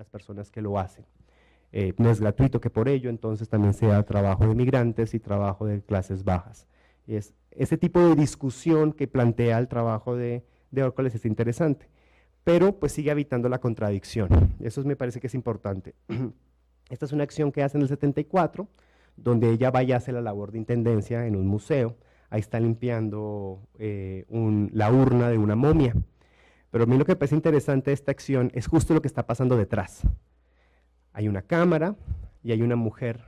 las personas que lo hacen. No es gratuito que por ello, entonces también se da trabajo de migrantes y trabajo de clases bajas. Es ese tipo de discusión que plantea el trabajo de Ockles es interesante, pero pues sigue habitando la contradicción. Eso me parece que es importante. Esta es una acción que hace en el 74, donde ella va y hace la labor de intendencia en un museo. Ahí está limpiando la urna de una momia. Pero a mí lo que me parece interesante de esta acción es justo lo que está pasando detrás. Hay una cámara y hay una mujer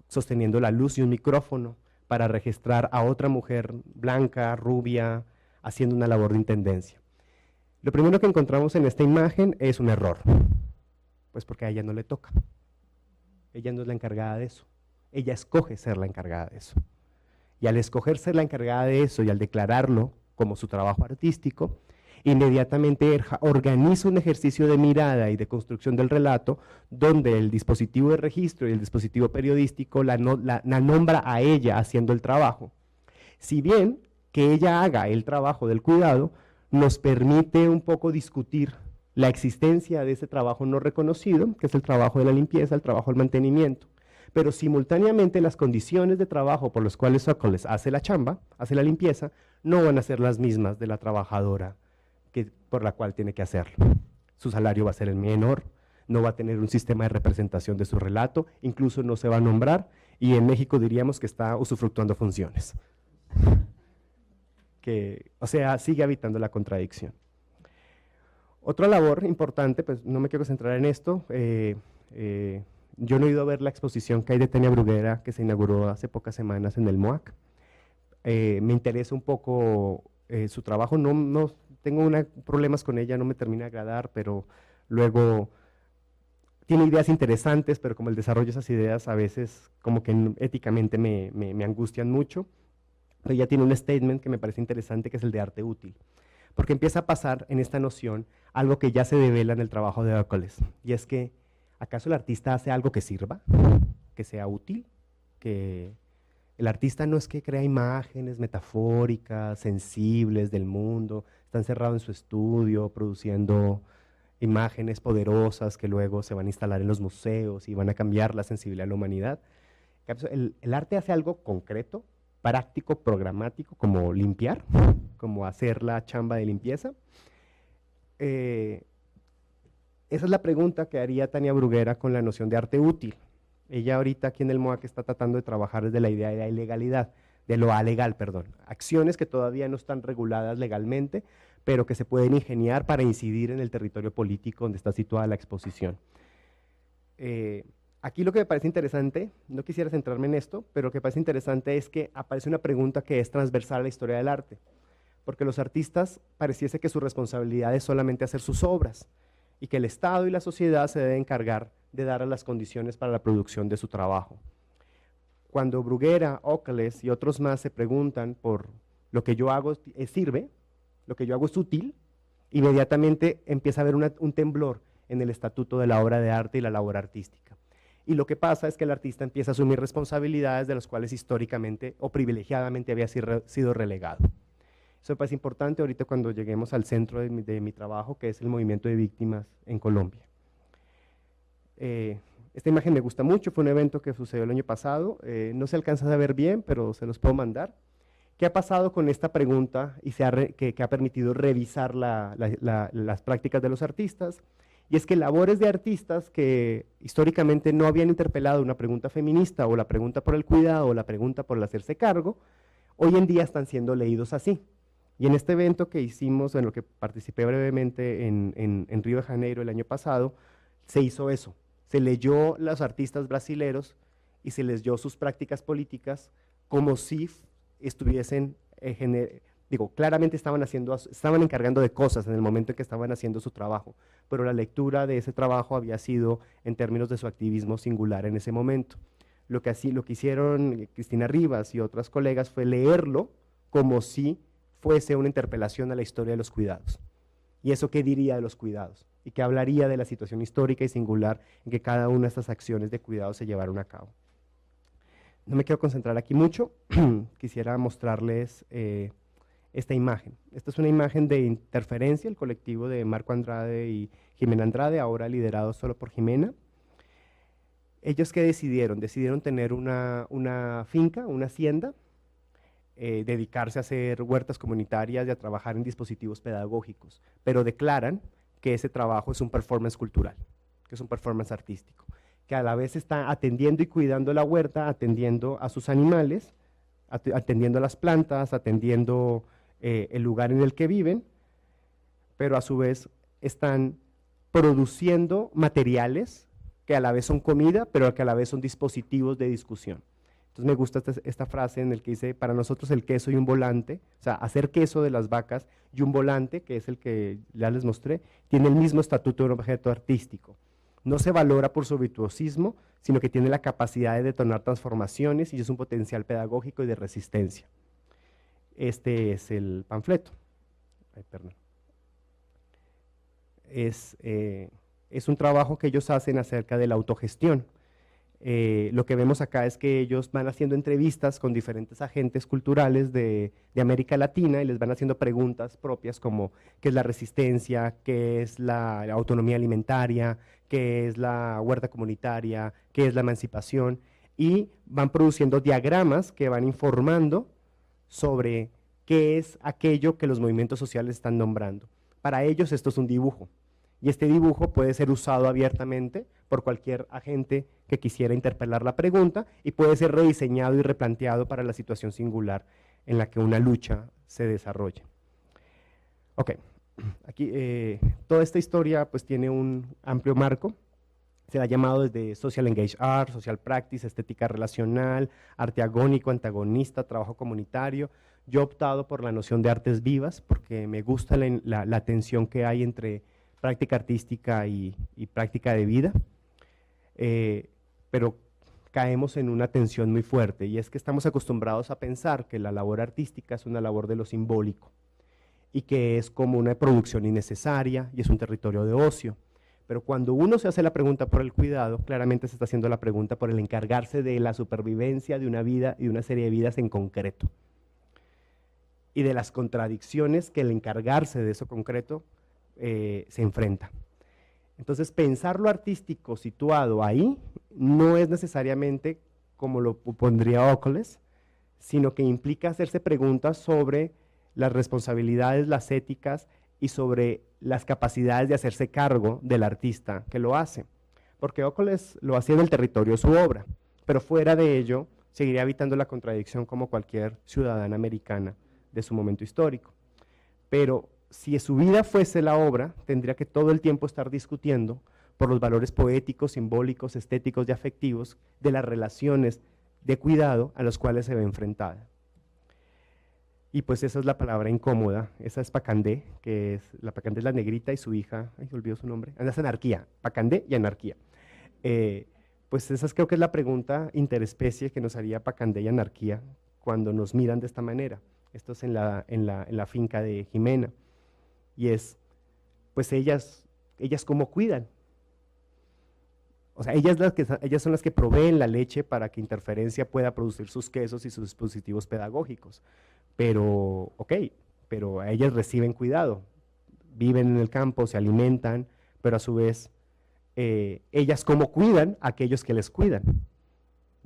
sosteniendo la luz y un micrófono para registrar a otra mujer blanca, rubia, haciendo una labor de intendencia. Lo primero que encontramos en esta imagen es un error, pues porque a ella no le toca. Ella no es la encargada de eso. Ella escoge ser la encargada de eso. Y al escoger ser la encargada de eso y al declararlo como su trabajo artístico, inmediatamente organiza un ejercicio de mirada y de construcción del relato donde el dispositivo de registro y el dispositivo periodístico la nombra a ella haciendo el trabajo. Si bien que ella haga el trabajo del cuidado nos permite un poco discutir la existencia de ese trabajo no reconocido, que es el trabajo de la limpieza, el trabajo del mantenimiento, pero simultáneamente las condiciones de trabajo por las cuales Ockles hace la chamba, hace la limpieza, no van a ser las mismas de la trabajadora por la cual tiene que hacerlo. Su salario va a ser el menor, no va a tener un sistema de representación de su relato, incluso no se va a nombrar, y en México diríamos que está usufructuando funciones. O sea, sigue habitando la contradicción. Otra labor importante, pues no me quiero centrar en esto, yo no he ido a ver la exposición que hay de Tania Bruguera, que se inauguró hace pocas semanas en el MOAC. Me interesa un poco su trabajo, no tengo problemas con ella, no me termina de agradar, pero luego tiene ideas interesantes, pero como el desarrollo de esas ideas a veces como que éticamente me angustian mucho. Pero ella tiene un statement que me parece interesante, que es el de arte útil, porque empieza a pasar en esta noción algo que ya se devela en el trabajo de Ockles, y es que ¿acaso el artista hace algo que sirva, que sea útil? Que el artista no es que crea imágenes metafóricas, sensibles del mundo, está encerrado en su estudio produciendo imágenes poderosas que luego se van a instalar en los museos y van a cambiar la sensibilidad de la humanidad. El arte hace algo concreto, práctico, programático, como limpiar, como hacer la chamba de limpieza. Esa es la pregunta que haría Tania Bruguera con la noción de arte útil. Ella ahorita aquí en el MOAC está tratando de trabajar desde la idea de la ilegalidad, de lo alegal, perdón, acciones que todavía no están reguladas legalmente, pero que se pueden ingeniar para incidir en el territorio político donde está situada la exposición. Aquí lo que me parece interesante, no quisiera centrarme en esto, pero lo que me parece interesante es que aparece una pregunta que es transversal a la historia del arte, porque los artistas pareciese que su responsabilidad es solamente hacer sus obras, y que el Estado y la sociedad se deben encargar de dar las condiciones para la producción de su trabajo. Cuando Bruguera, Ockles y otros más se preguntan por lo que yo hago sirve, lo que yo hago es útil, inmediatamente empieza a haber un temblor en el estatuto de la obra de arte y la labor artística. Y lo que pasa es que el artista empieza a asumir responsabilidades de las cuales históricamente o privilegiadamente había sido relegado. Eso me parece importante ahorita cuando lleguemos al centro de mi trabajo, que es el movimiento de víctimas en Colombia. Esta imagen me gusta mucho, fue un evento que sucedió el año pasado, no se alcanza a ver bien, pero se los puedo mandar. ¿Qué ha pasado con esta pregunta y que ha permitido revisar las prácticas de los artistas? Y es que labores de artistas que históricamente no habían interpelado una pregunta feminista o la pregunta por el cuidado o la pregunta por el hacerse cargo, hoy en día están siendo leídos así. Y en este evento que hicimos, en lo que participé brevemente en Río de Janeiro el año pasado, se hizo eso. Se leyó a los artistas brasileros y se les dio sus prácticas políticas como si estuviesen, claramente estaban encargando de cosas en el momento en que estaban haciendo su trabajo, pero la lectura de ese trabajo había sido en términos de su activismo singular en ese momento. Lo que hicieron Cristina Rivas y otras colegas fue leerlo como si fuese una interpelación a la historia de los cuidados. ¿Y eso qué diría de los cuidados? Y qué hablaría de la situación histórica y singular en que cada una de estas acciones de cuidado se llevaron a cabo. No me quiero concentrar aquí mucho, quisiera mostrarles esta imagen. Esta es una imagen de Interferencia, el colectivo de Marco Andrade y Jimena Andrade, ahora liderado solo por Jimena. Ellos ¿qué decidieron? Decidieron tener una finca, una hacienda, dedicarse a hacer huertas comunitarias y a trabajar en dispositivos pedagógicos, pero declaran que ese trabajo es un performance cultural, que es un performance artístico, que a la vez está atendiendo y cuidando la huerta, atendiendo a sus animales, atendiendo a las plantas, atendiendo el lugar en el que viven, pero a su vez están produciendo materiales que a la vez son comida, pero que a la vez son dispositivos de discusión. Entonces me gusta esta frase en el que dice, para nosotros el queso y un volante, o sea, hacer queso de las vacas y un volante, que es el que ya les mostré, tiene el mismo estatuto de un objeto artístico. No se valora por su virtuosismo, sino que tiene la capacidad de detonar transformaciones y es un potencial pedagógico y de resistencia. Este es el panfleto. Ay, perdón. Es un trabajo que ellos hacen acerca de la autogestión. Lo que vemos acá es que ellos van haciendo entrevistas con diferentes agentes culturales de América Latina y les van haciendo preguntas propias como qué es la resistencia, qué es la autonomía alimentaria, qué es la huerta comunitaria, qué es la emancipación, y van produciendo diagramas que van informando sobre qué es aquello que los movimientos sociales están nombrando. Para ellos esto es un dibujo. Y este dibujo puede ser usado abiertamente por cualquier agente que quisiera interpelar la pregunta y puede ser rediseñado y replanteado para la situación singular en la que una lucha se desarrolle. Ok, aquí toda esta historia pues tiene un amplio marco. Se la ha llamado desde Social Engaged Art, Social Practice, Estética Relacional, Arte Agónico, Antagonista, Trabajo Comunitario. Yo he optado por la noción de artes vivas porque me gusta la tensión que hay entre práctica artística y práctica de vida, pero caemos en una tensión muy fuerte y es que estamos acostumbrados a pensar que la labor artística es una labor de lo simbólico y que es como una producción innecesaria y es un territorio de ocio, pero cuando uno se hace la pregunta por el cuidado, claramente se está haciendo la pregunta por el encargarse de la supervivencia de una vida y de una serie de vidas en concreto y de las contradicciones que el encargarse de eso concreto se enfrenta. Entonces, pensar lo artístico situado ahí no es necesariamente como lo pondría Ocoles, sino que implica hacerse preguntas sobre las responsabilidades, las éticas y sobre las capacidades de hacerse cargo del artista que lo hace. Porque Ocoles lo hacía en el territorio de su obra, pero fuera de ello seguiría habitando la contradicción como cualquier ciudadana americana de su momento histórico. Pero si su vida fuese la obra, tendría que todo el tiempo estar discutiendo por los valores poéticos, simbólicos, estéticos y afectivos de las relaciones de cuidado a los cuales se ve enfrentada. Y pues esa es la palabra incómoda, esa es Pacandé, que es, la Pacandé es la negrita y su hija, ay, olvidó su nombre, es anarquía, Pacandé y anarquía. Pues esa creo que es la pregunta interespecie que nos haría Pacandé y anarquía cuando nos miran de esta manera. Esto es en la finca de Jimena. Y es, pues ellas cómo cuidan. O sea, ellas son las que proveen la leche para que Interferencia pueda producir sus quesos y sus dispositivos pedagógicos. Pero, ok, pero ellas reciben cuidado, viven en el campo, se alimentan, pero a su vez, ellas cómo cuidan a aquellos que les cuidan.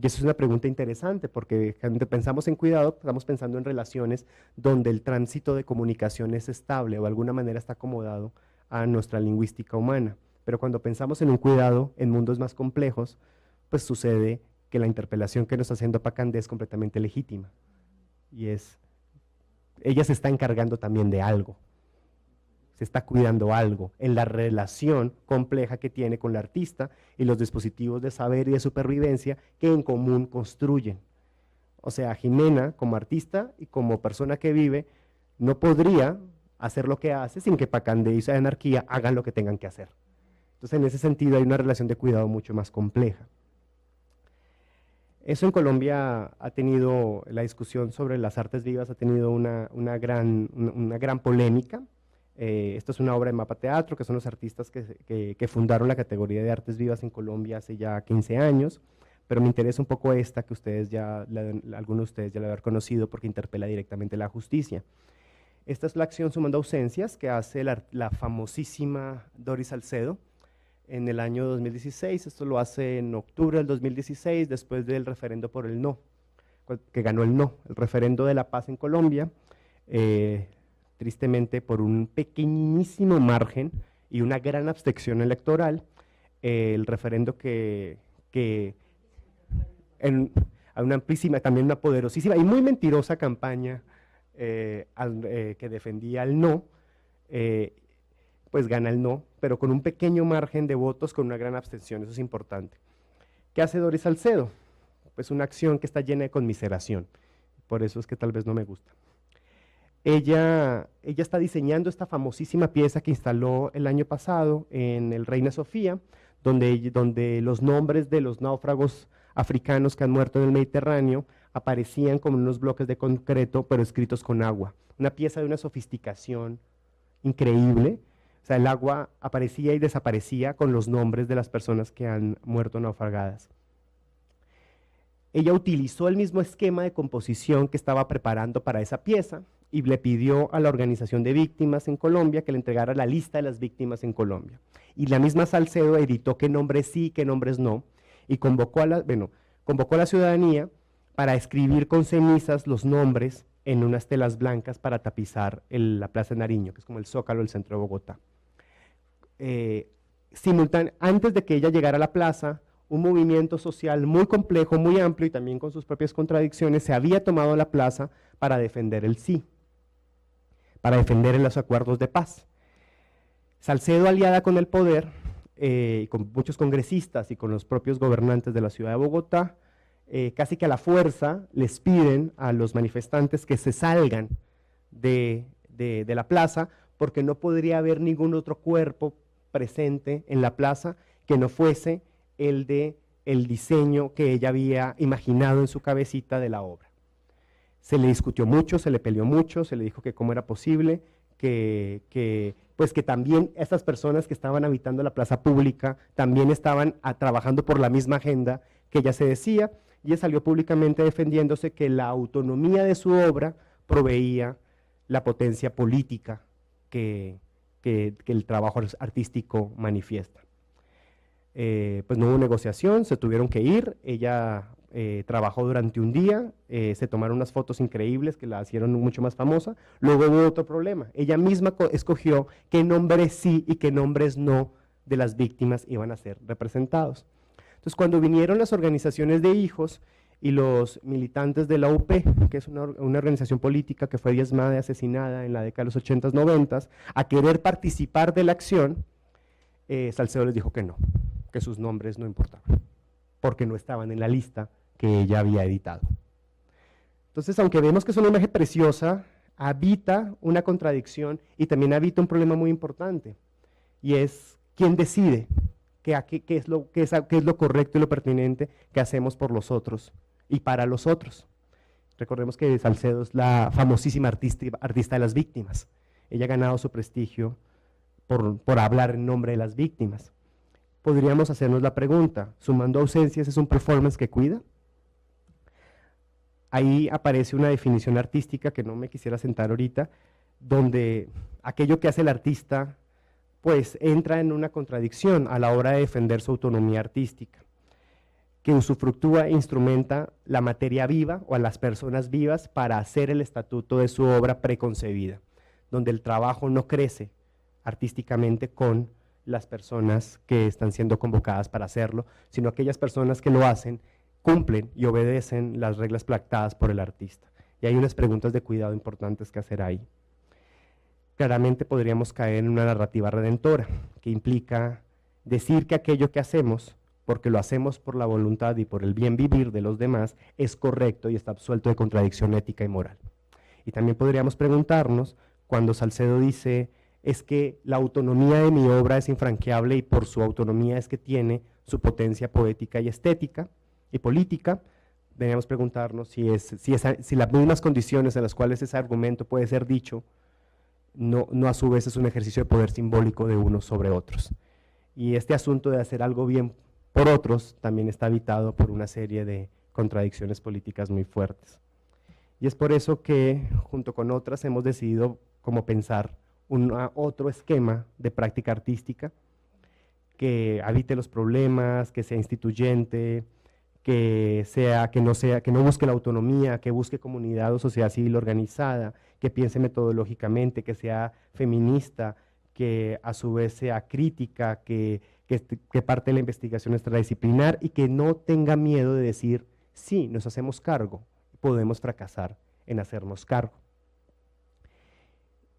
Y eso es una pregunta interesante, porque cuando pensamos en cuidado, estamos pensando en relaciones donde el tránsito de comunicación es estable o de alguna manera está acomodado a nuestra lingüística humana. Pero cuando pensamos en un cuidado en mundos más complejos, pues sucede que la interpelación que nos está haciendo Pacandé es completamente legítima. Y es, ella se está encargando también de algo. Se está cuidando algo en la relación compleja que tiene con el artista y los dispositivos de saber y de supervivencia que en común construyen. O sea, Jimena como artista y como persona que vive no podría hacer lo que hace sin que Pacandé y Anarquía hagan lo que tengan que hacer. Entonces, en ese sentido hay una relación de cuidado mucho más compleja. Eso en Colombia ha tenido, la discusión sobre las artes vivas ha tenido una gran polémica. Esto es una obra de Mapa Teatro, que son los artistas que fundaron la categoría de artes vivas en Colombia hace ya 15 años, pero me interesa un poco esta, que ustedes ya, algunos de ustedes ya la haber conocido porque interpela directamente la justicia. Esta es la acción sumando ausencias que hace la famosísima Doris Salcedo en el año 2016. Esto lo hace en octubre del 2016, después del referendo por el no, que ganó el no, el referendo de la paz en Colombia, tristemente por un pequeñísimo margen y una gran abstención electoral, el referendo a una amplísima, también una poderosísima y muy mentirosa campaña que defendía el no, pues gana el no, pero con un pequeño margen de votos, con una gran abstención. Eso es importante. ¿Qué hace Doris Salcedo? Pues una acción que está llena de conmiseración, por eso es que tal vez no me gusta. Ella está diseñando esta famosísima pieza que instaló el año pasado en el Reina Sofía, donde los nombres de los náufragos africanos que han muerto en el Mediterráneo aparecían como unos bloques de concreto, pero escritos con agua. Una pieza de una sofisticación increíble. O sea, el agua aparecía y desaparecía con los nombres de las personas que han muerto naufragadas. Ella utilizó el mismo esquema de composición que estaba preparando para esa pieza y le pidió a la organización de víctimas en Colombia que le entregara la lista de las víctimas en Colombia. Y la misma Salcedo editó qué nombres sí, qué nombres no, y convocó a la ciudadanía para escribir con cenizas los nombres en unas telas blancas para tapizar la Plaza de Nariño, que es como el Zócalo del centro de Bogotá. Antes de que ella llegara a la plaza, un movimiento social muy complejo, muy amplio y también con sus propias contradicciones, se había tomado la plaza para defender el sí, para defender los acuerdos de paz. Salcedo, aliada con el poder, con muchos congresistas y con los propios gobernantes de la ciudad de Bogotá, casi que a la fuerza les piden a los manifestantes que se salgan de la plaza, porque no podría haber ningún otro cuerpo presente en la plaza que no fuese el diseño que ella había imaginado en su cabecita de la obra. Se le discutió mucho, se le peleó mucho, se le dijo que cómo era posible, pues que también estas personas que estaban habitando la plaza pública también estaban trabajando por la misma agenda que ella se decía, y ella salió públicamente defendiéndose que la autonomía de su obra proveía la potencia política que el trabajo artístico manifiesta. Pues no hubo negociación, se tuvieron que ir, ella trabajó durante un día, se tomaron unas fotos increíbles que la hicieron mucho más famosa. Luego hubo otro problema, ella misma escogió qué nombres sí y qué nombres no de las víctimas iban a ser representados. Entonces, cuando vinieron las organizaciones de hijos y los militantes de la UP, que es una organización política que fue diezmada y asesinada en la década de los 80s, 90s, a querer participar de la acción, Salcedo les dijo que no, que sus nombres no importaban, porque no estaban en la lista que ella había editado. Entonces, aunque vemos que es una imagen preciosa, habita una contradicción y también habita un problema muy importante, y es quién decide qué es lo correcto y lo pertinente que hacemos por los otros y para los otros. Recordemos que Salcedo es la famosísima artista de las víctimas. Ella ha ganado su prestigio por hablar en nombre de las víctimas. Podríamos hacernos la pregunta, ¿sumando ausencias es un performance que cuida? Ahí aparece una definición artística que no me quisiera sentar ahorita, donde aquello que hace el artista pues entra en una contradicción a la hora de defender su autonomía artística, que usufructúa e instrumenta la materia viva o a las personas vivas para hacer el estatuto de su obra preconcebida, donde el trabajo no crece artísticamente con las personas que están siendo convocadas para hacerlo, sino aquellas personas que lo hacen, cumplen y obedecen las reglas pactadas por el artista. Y hay unas preguntas de cuidado importantes que hacer ahí. Claramente podríamos caer en una narrativa redentora, que implica decir que aquello que hacemos, porque lo hacemos por la voluntad y por el bien vivir de los demás, es correcto y está absuelto de contradicción ética y moral. Y también podríamos preguntarnos, cuando Salcedo dice, es que la autonomía de mi obra es infranqueable y por su autonomía es que tiene su potencia poética y estética y política, deberíamos preguntarnos si las mismas condiciones en las cuales ese argumento puede ser dicho, no a su vez es un ejercicio de poder simbólico de unos sobre otros. Y este asunto de hacer algo bien por otros también está habitado por una serie de contradicciones políticas muy fuertes. Y es por eso que, junto con otras, hemos decidido como pensar otro esquema de práctica artística que habite los problemas, que sea instituyente, que no busque la autonomía, que busque comunidad o sociedad civil organizada, que piense metodológicamente, que sea feminista, que a su vez sea crítica, que parte de la investigación extradisciplinar y que no tenga miedo de decir, sí, nos hacemos cargo, podemos fracasar en hacernos cargo.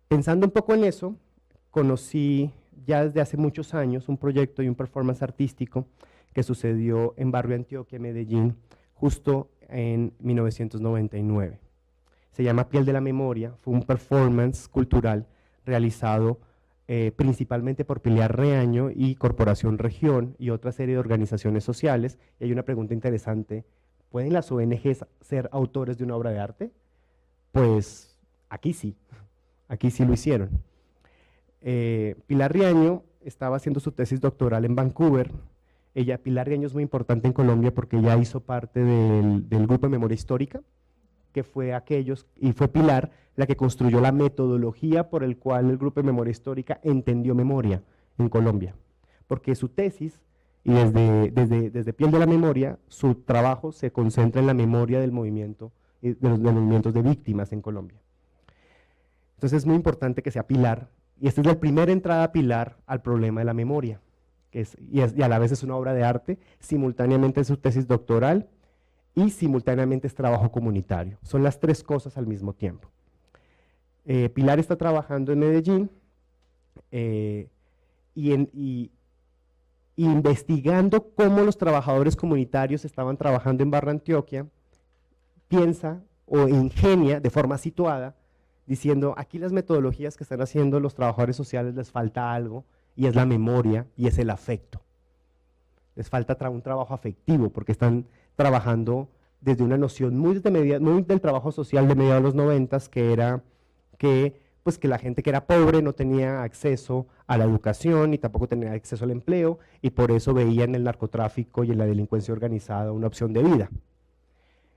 Pensando un poco en eso, conocí ya desde hace muchos años un proyecto y un performance artístico que sucedió en Barrio Antioquia, Medellín, justo en 1999. Se llama Piel de la Memoria, fue un performance cultural realizado principalmente por Pilar Reaño y Corporación Región y otra serie de organizaciones sociales. Y hay una pregunta interesante, ¿pueden las ONGs ser autores de una obra de arte? Pues aquí sí lo hicieron. Pilar Reaño estaba haciendo su tesis doctoral en Vancouver. Pilar Reaño es muy importante en Colombia porque ella hizo parte del grupo de memoria histórica, que fue fue Pilar la que construyó la metodología por el cual el grupo de memoria histórica entendió memoria en Colombia, porque su tesis, y desde Piel de la Memoria, su trabajo se concentra en la memoria del movimiento, de los movimientos de víctimas en Colombia. Entonces es muy importante que sea Pilar, y esta es la primera entrada Pilar al problema de la memoria, y a la vez es una obra de arte, simultáneamente es su tesis doctoral, y simultáneamente es trabajo comunitario. Son las tres cosas al mismo tiempo. Pilar está trabajando en Medellín y investigando cómo los trabajadores comunitarios estaban trabajando en Barrio Antioquia, piensa o ingenia de forma situada, diciendo aquí las metodologías que están haciendo los trabajadores sociales les falta algo, y es la memoria y es el afecto. Les falta un trabajo afectivo porque están trabajando desde una noción muy del trabajo social de mediados de los 90, que era que la gente que era pobre no tenía acceso a la educación y tampoco tenía acceso al empleo, y por eso veían en el narcotráfico y en la delincuencia organizada una opción de vida.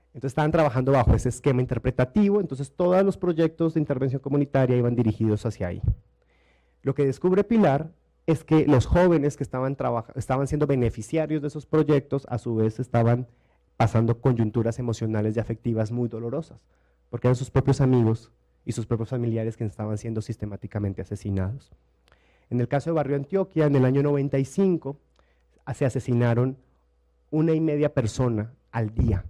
Entonces estaban trabajando bajo ese esquema interpretativo, entonces todos los proyectos de intervención comunitaria iban dirigidos hacia ahí. Lo que descubre Pilar es que los jóvenes que estaban siendo beneficiarios de esos proyectos, a su vez estaban pasando coyunturas emocionales y afectivas muy dolorosas, porque eran sus propios amigos y sus propios familiares que estaban siendo sistemáticamente asesinados. En el caso de Barrio Antioquia, en el año 95, se asesinaron 1,5 personas al día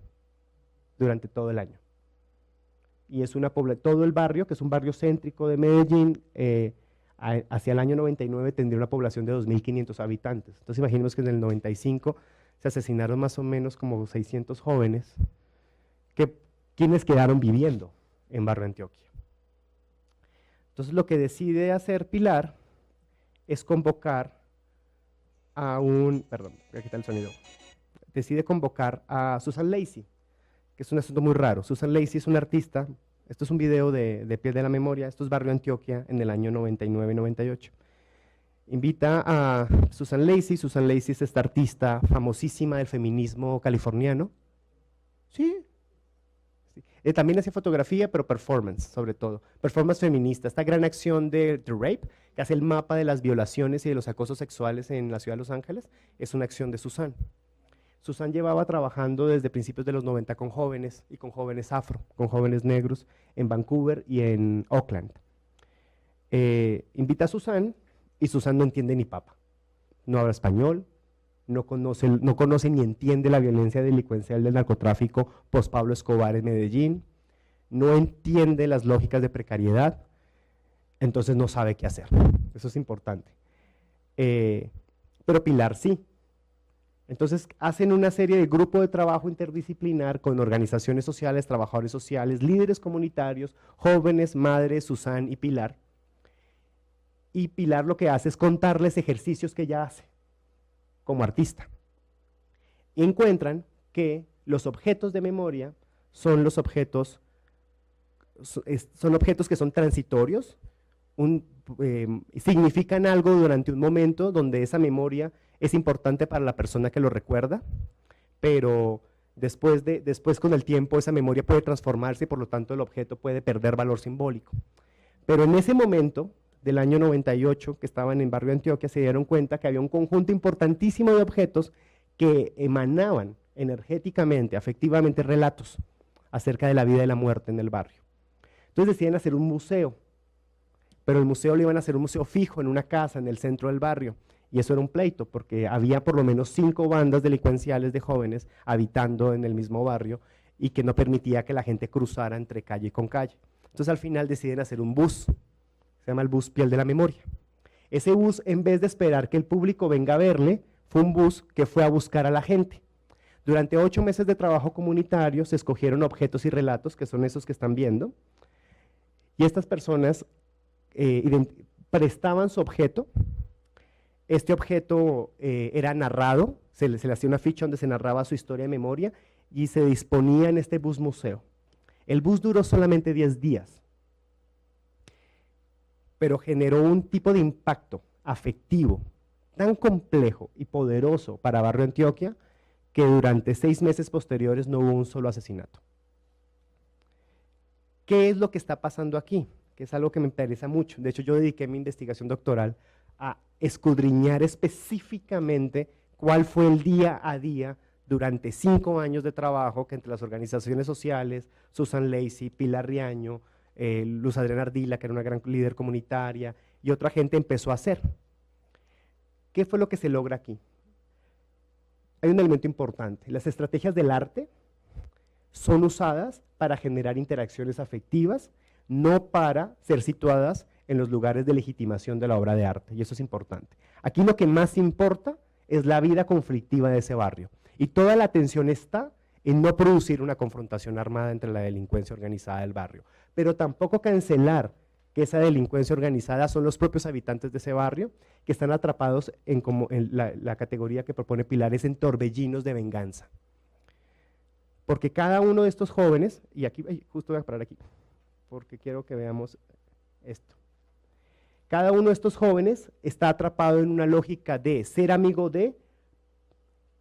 durante todo el año. Y es todo el barrio, que es un barrio céntrico de Medellín, hacia el año 99 tendría una población de 2.500 habitantes. Entonces imaginemos que en el 95 se asesinaron más o menos como 600 jóvenes, quienes quedaron viviendo en Barrio Antioquia. Entonces lo que decide hacer Pilar es convocar decide convocar a Susan Lacy, que es un asunto muy raro. Susan Lacy es una artista. Esto es un video de Piel de la Memoria, esto es Barrio Antioquia en el año 99-98. Invita a Susan Lacy es esta artista famosísima del feminismo californiano. Sí. También hacía fotografía, pero performance sobre todo, performance feminista. Esta gran acción de The Rape, que hace el mapa de las violaciones y de los acosos sexuales en la ciudad de Los Ángeles, es una acción de Susan. Susan llevaba trabajando desde principios de los 90 con jóvenes y con jóvenes afro, con jóvenes negros en Vancouver y en Oakland. Invita a Susan y Susan no entiende ni papa. No habla español, no conoce ni entiende la violencia delincuencial del narcotráfico post Pablo Escobar en Medellín, no entiende las lógicas de precariedad, entonces no sabe qué hacer. Eso es importante. Pero Pilar sí. Entonces hacen una serie de grupos de trabajo interdisciplinar con organizaciones sociales, trabajadores sociales, líderes comunitarios, jóvenes, madres, Susan y Pilar. Y Pilar lo que hace es contarles ejercicios que ella hace como artista. Y encuentran que los objetos de memoria son objetos que son transitorios, significan algo durante un momento donde esa memoria es importante para la persona que lo recuerda, pero después con el tiempo esa memoria puede transformarse y por lo tanto el objeto puede perder valor simbólico. Pero en ese momento, del año 98, que estaban en Barrio Antioquia, se dieron cuenta que había un conjunto importantísimo de objetos que emanaban energéticamente, afectivamente, relatos acerca de la vida y la muerte en el barrio. Entonces deciden hacer un museo, pero el museo lo iban a hacer un museo fijo en una casa en el centro del barrio, y eso era un pleito, porque había por lo menos 5 bandas delincuenciales de jóvenes habitando en el mismo barrio, y que no permitía que la gente cruzara entre calle con calle. Entonces al final deciden hacer un bus, se llama el bus Piel de la Memoria. Ese bus, en vez de esperar que el público venga a verle, fue un bus que fue a buscar a la gente. Durante 8 meses de trabajo comunitario se escogieron objetos y relatos, que son esos que están viendo, y estas personas prestaban su objeto. Este objeto era narrado, se le hacía una ficha donde se narraba su historia de memoria, y se disponía en este bus museo. El bus duró solamente 10 días, pero generó un tipo de impacto afectivo tan complejo y poderoso para Barrio Antioquia que durante 6 meses posteriores no hubo un solo asesinato. ¿Qué es lo que está pasando aquí? Que es algo que me interesa mucho. De hecho, yo dediqué mi investigación doctoral a escudriñar específicamente cuál fue el día a día durante 5 años de trabajo que entre las organizaciones sociales, Susan Lacey, Pilar Riaño, Luz Adriana Ardila, que era una gran líder comunitaria, y otra gente empezó a hacer. ¿Qué fue lo que se logra aquí? Hay un elemento importante. Las estrategias del arte son usadas para generar interacciones afectivas, no para ser situadas en los lugares de legitimación de la obra de arte, y eso es importante. Aquí lo que más importa es la vida conflictiva de ese barrio, y toda la atención está en no producir una confrontación armada entre la delincuencia organizada del barrio, pero tampoco cancelar que esa delincuencia organizada son los propios habitantes de ese barrio que están atrapados en la categoría que propone Pilar, es en torbellinos de venganza. Porque cada uno de estos jóvenes, y aquí, justo voy a parar aquí, porque quiero que veamos esto. Cada uno de estos jóvenes está atrapado en una lógica de ser amigo de,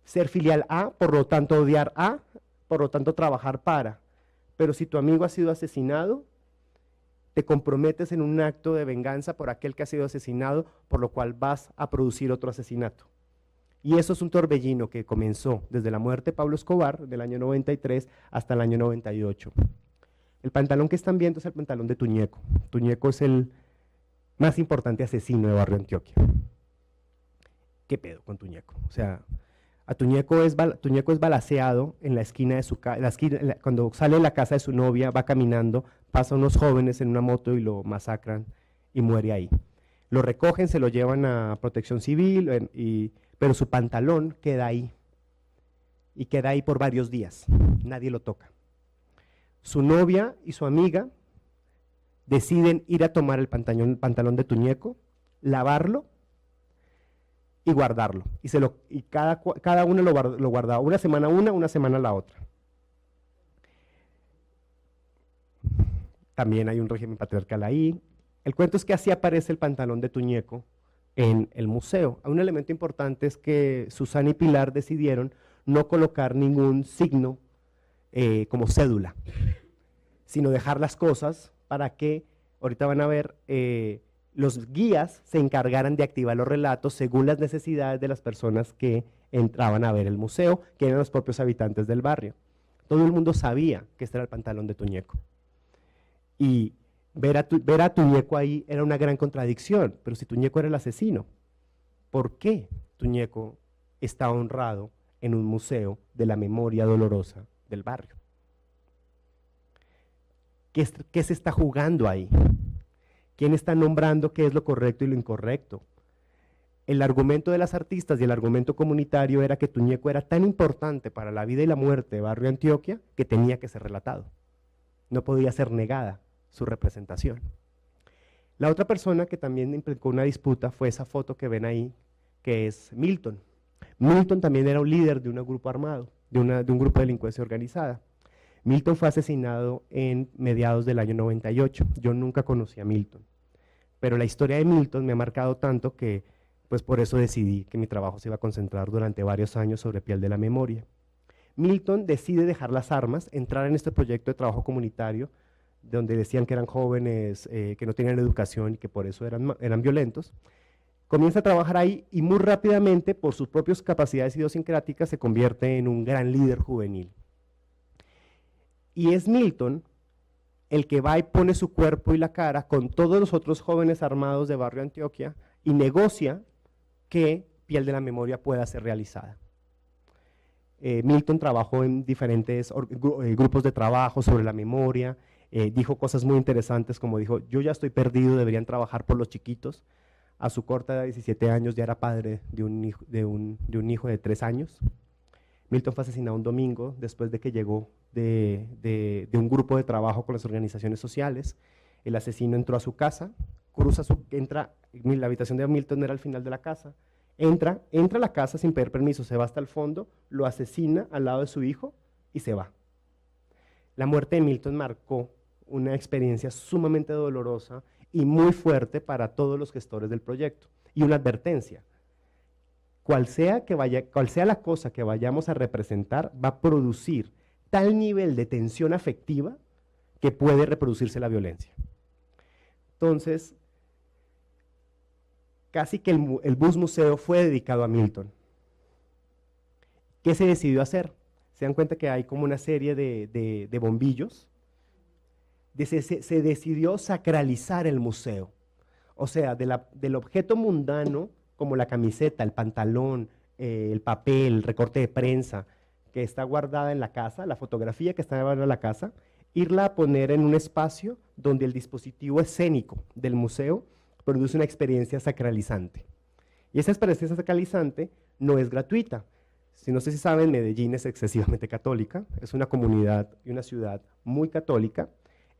ser filial a, por lo tanto odiar a, por lo tanto trabajar para. Pero si tu amigo ha sido asesinado, te comprometes en un acto de venganza por aquel que ha sido asesinado, por lo cual vas a producir otro asesinato. Y eso es un torbellino que comenzó desde la muerte de Pablo Escobar, del año 93 hasta el año 98. El pantalón que están viendo es el pantalón de Tuñeco. Tuñeco es el más importante asesino de Barrio Antioquia. ¿Qué pedo con Tuñeco? O sea, Tuñeco es balaceado en la esquina de su casa, cuando sale de la casa de su novia, va caminando, pasa unos jóvenes en una moto y lo masacran y muere ahí. Lo recogen, se lo llevan a Protección Civil, pero su pantalón queda ahí, y queda ahí por varios días, nadie lo toca. Su novia y su amiga deciden ir a tomar el pantalón de Tuñeco, lavarlo y guardarlo. Y cada uno lo guardaba, una semana la otra. También hay un régimen patriarcal ahí. El cuento es que así aparece el pantalón de Tuñeco en el museo. Un elemento importante es que Susana y Pilar decidieron no colocar ningún signo como cédula, sino dejar las cosas para que, ahorita van a ver, los guías se encargaran de activar los relatos según las necesidades de las personas que entraban a ver el museo, que eran los propios habitantes del barrio. Todo el mundo sabía que este era el pantalón de Tuñeco. Y ver a Tuñeco ahí era una gran contradicción, pero si Tuñeco era el asesino, ¿por qué Tuñeco está honrado en un museo de la memoria dolorosa del barrio? ¿Qué se está jugando ahí? ¿Quién está nombrando qué es lo correcto y lo incorrecto? El argumento de las artistas y el argumento comunitario era que Tuñeco era tan importante para la vida y la muerte de Barrio Antioquia que tenía que ser relatado. No podía ser negada su representación. La otra persona que también implicó una disputa fue esa foto que ven ahí, que es Milton. Milton también era un líder de un grupo armado, de un grupo de delincuencia organizada. Milton fue asesinado en mediados del año 98. Yo nunca conocí a Milton, pero la historia de Milton me ha marcado tanto que pues por eso decidí que mi trabajo se iba a concentrar durante varios años sobre Piel de la Memoria. Milton decide dejar las armas, entrar en este proyecto de trabajo comunitario donde decían que eran jóvenes, que no tenían educación y que por eso eran violentos. Comienza a trabajar ahí y muy rápidamente, por sus propias capacidades idiosincráticas, se convierte en un gran líder juvenil. Y es Milton el que va y pone su cuerpo y la cara con todos los otros jóvenes armados de Barrio Antioquia y negocia que Piel de la Memoria pueda ser realizada. Milton trabajó en diferentes grupos de trabajo sobre la memoria, dijo cosas muy interesantes como dijo, yo ya estoy perdido, deberían trabajar por los chiquitos. A su corta edad de 17 años ya era padre de un hijo de 3 años. Milton fue asesinado un domingo después de que llegó de un grupo de trabajo con las organizaciones sociales. El asesino entró a su casa, la habitación de Milton era al final de la casa, entra a la casa sin pedir permiso, se va hasta el fondo, lo asesina al lado de su hijo y se va. La muerte de Milton marcó una experiencia sumamente dolorosa y muy fuerte para todos los gestores del proyecto. Y una advertencia, cual sea la cosa que vayamos a representar, va a producir tal nivel de tensión afectiva que puede reproducirse la violencia. Entonces, casi que el bus museo fue dedicado a Milton. ¿Qué se decidió hacer? Se dan cuenta que hay como una serie de bombillos. Se decidió sacralizar el museo, o sea, del objeto mundano como la camiseta, el pantalón, el papel, el recorte de prensa que está guardada en la casa, la fotografía que está guardada en la casa, irla a poner en un espacio donde el dispositivo escénico del museo produce una experiencia sacralizante. Y esa experiencia sacralizante no es gratuita. No sé si saben, Medellín es excesivamente católica, es una comunidad y una ciudad muy católica.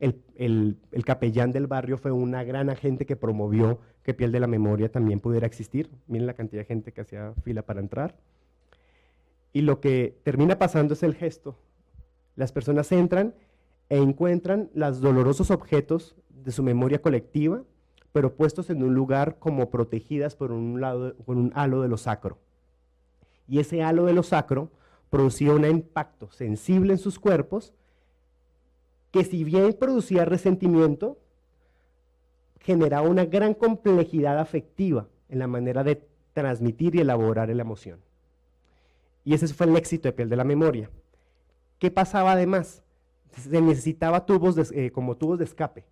El capellán del barrio fue una gran agente que promovió que Piel de la Memoria también pudiera existir. Miren la cantidad de gente que hacía fila para entrar. Y lo que termina pasando es el gesto. Las personas entran e encuentran los dolorosos objetos de su memoria colectiva, pero puestos en un lugar como protegidas por un halo de lo sacro. Y ese halo de lo sacro producía un impacto sensible en sus cuerpos, que si bien producía resentimiento, generaba una gran complejidad afectiva en la manera de transmitir y elaborar la emoción. Y ese fue el éxito de Piel de la Memoria. ¿Qué pasaba además? Se necesitaba como tubos de escape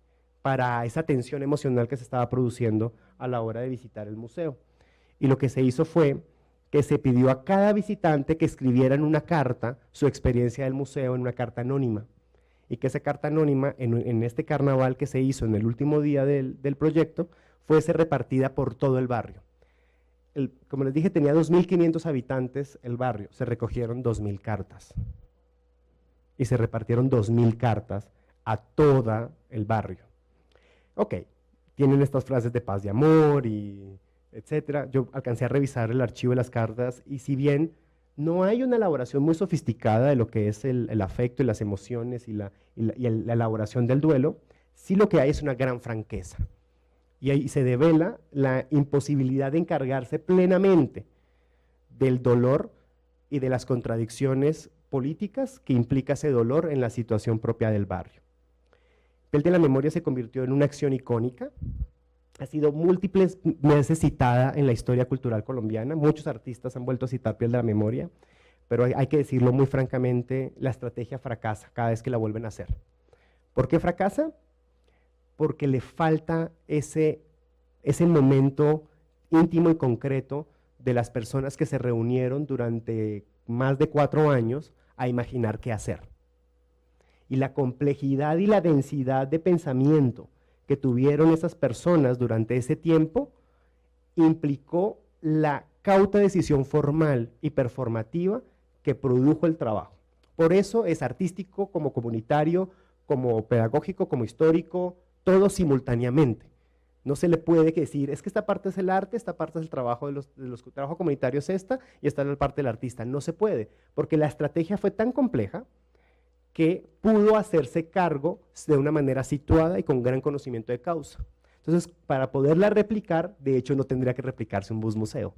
para esa tensión emocional que se estaba produciendo a la hora de visitar el museo. Y lo que se hizo fue que se pidió a cada visitante que escribiera en una carta su experiencia del museo, en una carta anónima. Y que esa carta anónima, en este carnaval que se hizo en el último día del proyecto, fuese repartida por todo el barrio. Como les dije, tenía 2.500 habitantes el barrio, se recogieron 2.000 cartas. Y se repartieron 2.000 cartas a todo el barrio. Ok, tienen estas frases de paz y amor, y etcétera. Yo alcancé a revisar el archivo de las cartas, y si bien no hay una elaboración muy sofisticada de lo que es el afecto y las emociones y la elaboración del duelo, sí lo que hay es una gran franqueza. Y ahí se devela la imposibilidad de encargarse plenamente del dolor y de las contradicciones políticas que implica ese dolor en la situación propia del barrio. Piel de la Memoria se convirtió en una acción icónica, ha sido múltiples veces citada en la historia cultural colombiana, muchos artistas han vuelto a citar Piel de la Memoria, pero hay que decirlo muy francamente, la estrategia fracasa cada vez que la vuelven a hacer. ¿Por qué fracasa? Porque le falta ese momento íntimo y concreto de las personas que se reunieron durante más de 4 años a imaginar qué hacer. Y la complejidad y la densidad de pensamiento que tuvieron esas personas durante ese tiempo implicó la cauta decisión formal y performativa que produjo el trabajo. Por eso es artístico, como comunitario, como pedagógico, como histórico, todo simultáneamente. No se le puede decir, es que esta parte es el arte, esta parte es el trabajo de los trabajos comunitarios y esta es la parte del artista. No se puede, porque la estrategia fue tan compleja que pudo hacerse cargo de una manera situada y con gran conocimiento de causa. Entonces, para poderla replicar, de hecho no tendría que replicarse un bus museo,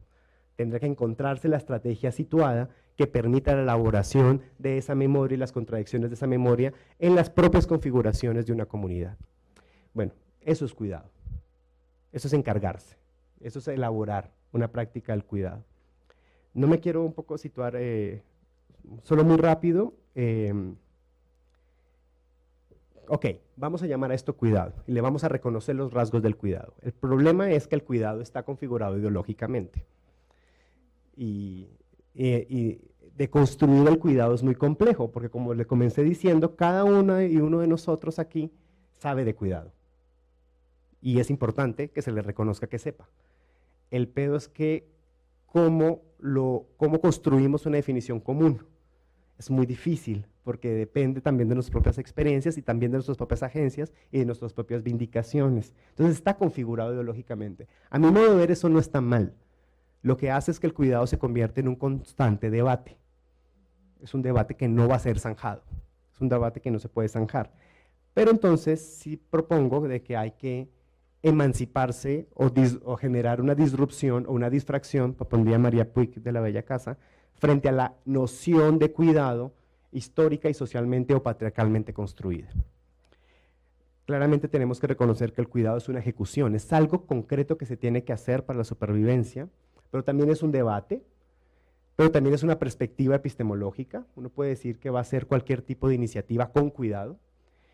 Tendrá que encontrarse la estrategia situada que permita la elaboración de esa memoria y las contradicciones de esa memoria en las propias configuraciones de una comunidad. Bueno, eso es cuidado, eso es encargarse, eso es elaborar una práctica del cuidado. No me quiero un poco situar, solo muy rápido. Ok, vamos a llamar a esto cuidado y le vamos a reconocer los rasgos del cuidado. El problema es que el cuidado está configurado ideológicamente y de construir el cuidado es muy complejo, porque como le comencé diciendo, cada uno y uno de nosotros aquí sabe de cuidado y es importante que se le reconozca que sepa. El pedo es que cómo construimos una definición común. Es muy difícil porque depende también de nuestras propias experiencias y también de nuestras propias agencias y de nuestras propias vindicaciones. Entonces está configurado ideológicamente. A mi modo de ver eso no está mal. Lo que hace es que el cuidado se convierte en un constante debate. Es un debate que no va a ser zanjado. Es un debate que no se puede zanjar. Pero entonces sí propongo de que hay que emanciparse o generar una disrupción o una distracción, propondría María Puig de la Bella Casa, frente a la noción de cuidado histórica y socialmente o patriarcalmente construida. Claramente tenemos que reconocer que el cuidado es una ejecución, es algo concreto que se tiene que hacer para la supervivencia, pero también es un debate, pero también es una perspectiva epistemológica. Uno puede decir que va a ser cualquier tipo de iniciativa con cuidado,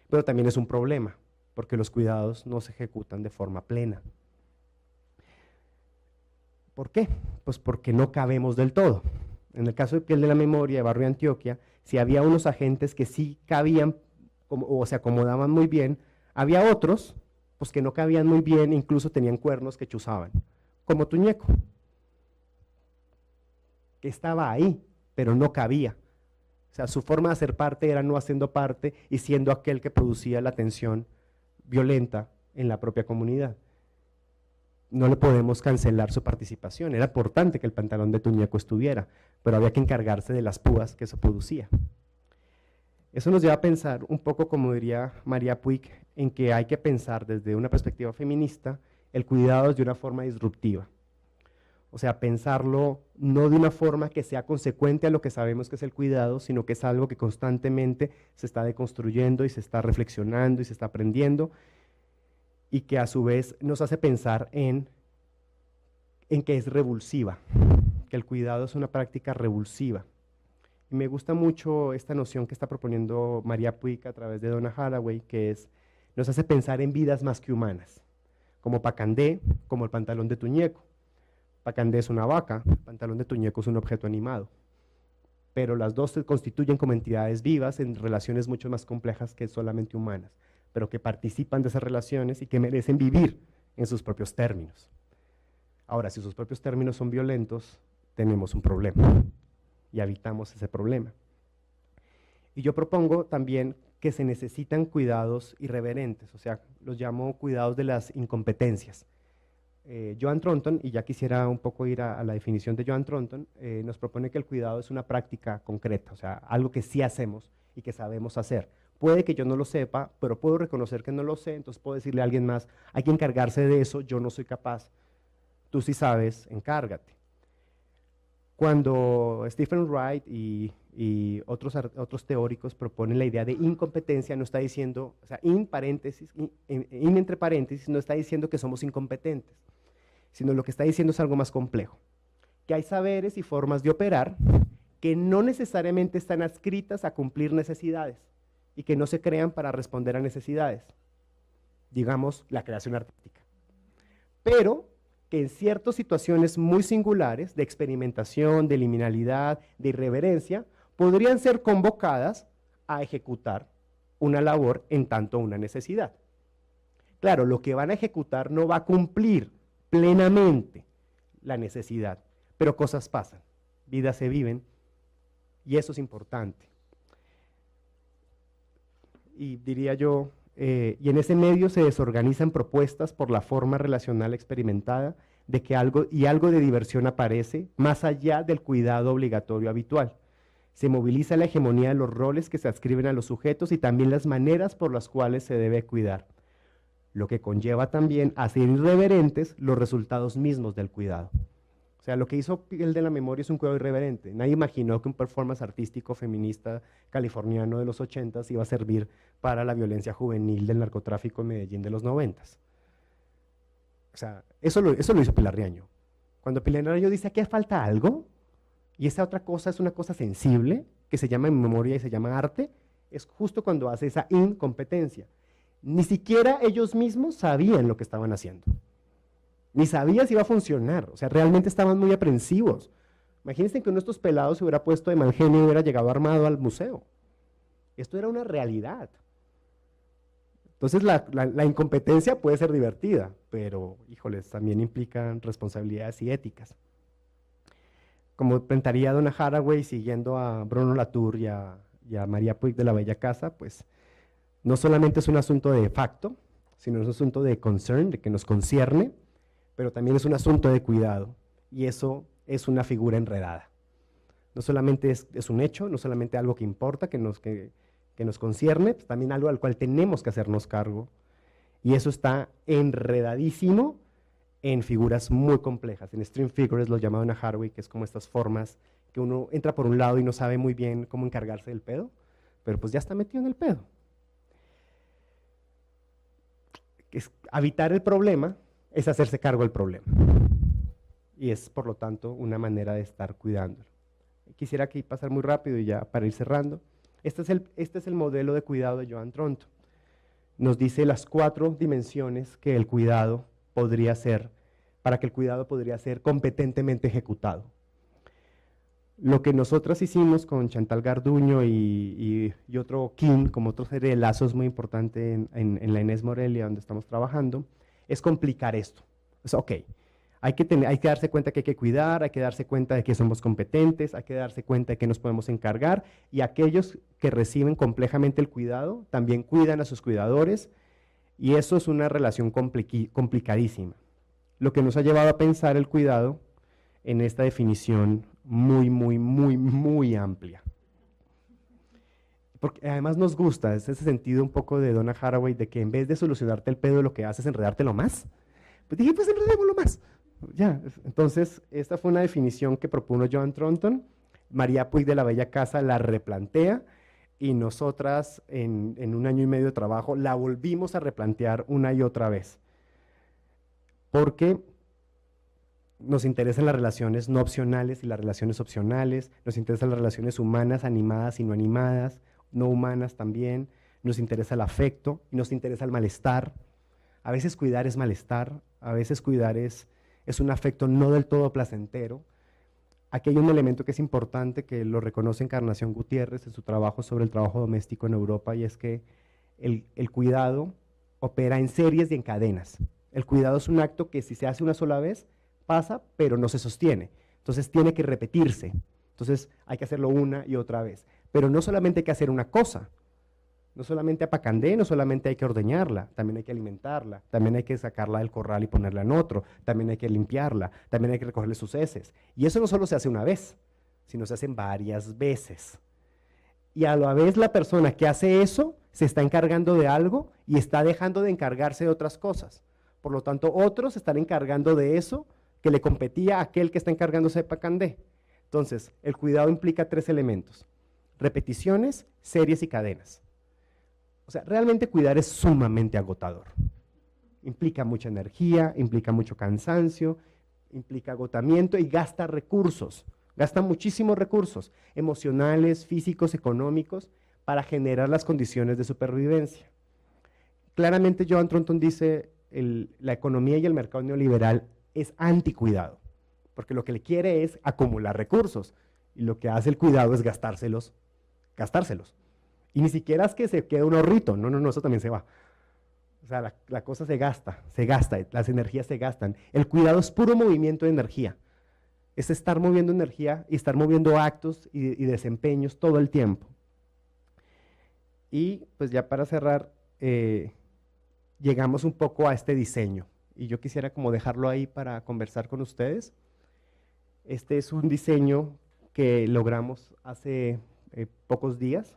pero también es un problema, porque los cuidados no se ejecutan de forma plena. ¿Por qué? Pues porque no cabemos del todo. En el caso de Piel de la Memoria, de Barrio Antioquia, si había unos agentes que sí cabían o se acomodaban muy bien, había otros pues, que no cabían muy bien, incluso tenían cuernos que chuzaban, como Tuñeco, que estaba ahí, pero no cabía. O sea, su forma de hacer parte era no haciendo parte y siendo aquel que producía la tensión violenta en la propia comunidad. No le podemos cancelar su participación, era importante que el pantalón de Tuñeco estuviera, pero había que encargarse de las púas que eso producía. Eso nos lleva a pensar un poco, como diría María Puig, en que hay que pensar desde una perspectiva feminista el cuidado de una forma disruptiva. O sea, pensarlo no de una forma que sea consecuente a lo que sabemos que es el cuidado, sino que es algo que constantemente se está deconstruyendo y se está reflexionando y se está aprendiendo, y que a su vez nos hace pensar en que es revulsiva, que el cuidado es una práctica revulsiva. Y me gusta mucho esta noción que está proponiendo María Puig a través de Donna Haraway, que nos hace pensar en vidas más que humanas, como Pacandé, como el pantalón de Tuñeco. Pacandé es una vaca, el pantalón de Tuñeco es un objeto animado, pero las dos se constituyen como entidades vivas en relaciones mucho más complejas que solamente humanas, pero que participan de esas relaciones y que merecen vivir en sus propios términos. Ahora, si sus propios términos son violentos, tenemos un problema y habitamos ese problema. Y yo propongo también que se necesitan cuidados irreverentes, o sea, los llamo cuidados de las incompetencias. Joan Tronton, y ya quisiera un poco ir a la definición de Joan Tronton, nos propone que el cuidado es una práctica concreta, o sea, algo que sí hacemos y que sabemos hacer. Puede que yo no lo sepa, pero puedo reconocer que no lo sé, entonces puedo decirle a alguien más, hay que encargarse de eso, yo no soy capaz, tú sí sabes, encárgate. Cuando Stephen Wright y otros teóricos proponen la idea de incompetencia, no está diciendo, o sea, entre paréntesis, no está diciendo que somos incompetentes, sino lo que está diciendo es algo más complejo, que hay saberes y formas de operar que no necesariamente están adscritas a cumplir necesidades y que no se crean para responder a necesidades, digamos, la creación artística, pero que en ciertas situaciones muy singulares de experimentación, de liminalidad, de irreverencia, podrían ser convocadas a ejecutar una labor en tanto una necesidad. Claro, lo que van a ejecutar no va a cumplir plenamente la necesidad, pero cosas pasan, vidas se viven, y eso es importante. Y diría yo, y en ese medio se desorganizan propuestas por la forma relacional experimentada de que algo de diversión aparece más allá del cuidado obligatorio habitual. Se moviliza la hegemonía de los roles que se adscriben a los sujetos y también las maneras por las cuales se debe cuidar, lo que conlleva también a ser irreverentes los resultados mismos del cuidado. O sea, lo que hizo Piel de la Memoria es un cuidado irreverente. Nadie imaginó que un performance artístico feminista californiano de los 80s iba a servir para la violencia juvenil del narcotráfico en Medellín de los 90s. O sea, eso lo hizo Pilar Riaño. Cuando Pilar Riaño dice aquí falta algo, y esa otra cosa es una cosa sensible, que se llama memoria y se llama arte, es justo cuando hace esa incompetencia. Ni siquiera ellos mismos sabían lo que estaban haciendo. Ni sabían si iba a funcionar, o sea, realmente estaban muy aprensivos. Imagínense que uno de estos pelados se hubiera puesto de mal genio y hubiera llegado armado al museo. Esto era una realidad. Entonces la incompetencia puede ser divertida, pero, híjoles, también implican responsabilidades y éticas. Como pensaría Donna Haraway siguiendo a Bruno Latour y a María Puig de la Bella Casa, pues no solamente es un asunto de facto, sino es un asunto de concern, de que nos concierne, pero también es un asunto de cuidado, y eso es una figura enredada. No solamente es un hecho, no solamente algo que importa, que nos concierne, pues también algo al cual tenemos que hacernos cargo, y eso está enredadísimo en figuras muy complejas. En Stream Figures lo llamaban a Haraway, que es como estas formas que uno entra por un lado y no sabe muy bien cómo encargarse del pedo, pero pues ya está metido en el pedo. Habitar el problema es hacerse cargo del problema, y es por lo tanto una manera de estar cuidándolo. Quisiera aquí pasar muy rápido y ya para ir cerrando. Este es el modelo de cuidado de Joan Tronto. Nos dice las 4 dimensiones que el cuidado podría ser, para que el cuidado podría ser competentemente ejecutado. Lo que nosotras hicimos con Chantal Garduño y otro Kim, como otra serie de lazos muy importante en la Inés Morelia, donde estamos trabajando, es complicar esto. Ok, hay que darse cuenta que hay que cuidar, hay que darse cuenta de que somos competentes, hay que darse cuenta de que nos podemos encargar, y aquellos que reciben complejamente el cuidado también cuidan a sus cuidadores, y eso es una relación complicadísima. Lo que nos ha llevado a pensar el cuidado en esta definición muy amplia. Porque además nos gusta, es ese sentido un poco de Donna Haraway, de que en vez de solucionarte el pedo, lo que haces es enredártelo más. Pues dije, pues enredémoslo más. Ya, entonces, esta fue una definición que propuso Joan Tronto. María Puig de la Bella Casa la replantea, y nosotras en un año y medio de trabajo la volvimos a replantear una y otra vez. Porque nos interesan las relaciones no opcionales y las relaciones opcionales, nos interesan las relaciones humanas, animadas y no animadas, no humanas también, nos interesa el afecto y nos interesa el malestar. A veces cuidar es malestar, a veces cuidar es un afecto no del todo placentero. Aquí hay un elemento que es importante, que lo reconoce Encarnación Gutiérrez en su trabajo sobre el trabajo doméstico en Europa, y es que el cuidado opera en series y en cadenas. El cuidado es un acto que si se hace una sola vez, pasa, pero no se sostiene. Entonces tiene que repetirse. Entonces hay que hacerlo una y otra vez. Pero no solamente hay que hacer una cosa, no solamente a Pacandé, no solamente hay que ordeñarla, también hay que alimentarla, también hay que sacarla del corral y ponerla en otro, también hay que limpiarla, también hay que recogerle sus heces. Y eso no solo se hace una vez, sino se hacen varias veces. Y a la vez la persona que hace eso se está encargando de algo y está dejando de encargarse de otras cosas. Por lo tanto, otros están encargando de eso que le competía a aquel que está encargándose de Pacandé. Entonces, el cuidado implica 3 elementos: repeticiones, series y cadenas. O sea, realmente cuidar es sumamente agotador. Implica mucha energía, implica mucho cansancio, implica agotamiento y gasta recursos. Gasta muchísimos recursos emocionales, físicos, económicos, para generar las condiciones de supervivencia. Claramente Joan Tronto dice, la economía y el mercado neoliberal es anticuidado, porque lo que le quiere es acumular recursos, y lo que hace el cuidado es gastárselos. Y ni siquiera es que se quede un ahorrito, no, eso también se va. O sea, la cosa se gasta, las energías se gastan. El cuidado es puro movimiento de energía. Es estar moviendo energía y estar moviendo actos y desempeños todo el tiempo. Y pues ya para cerrar, llegamos un poco a este diseño. Y yo quisiera como dejarlo ahí para conversar con ustedes. Este es un diseño que logramos hace pocos días,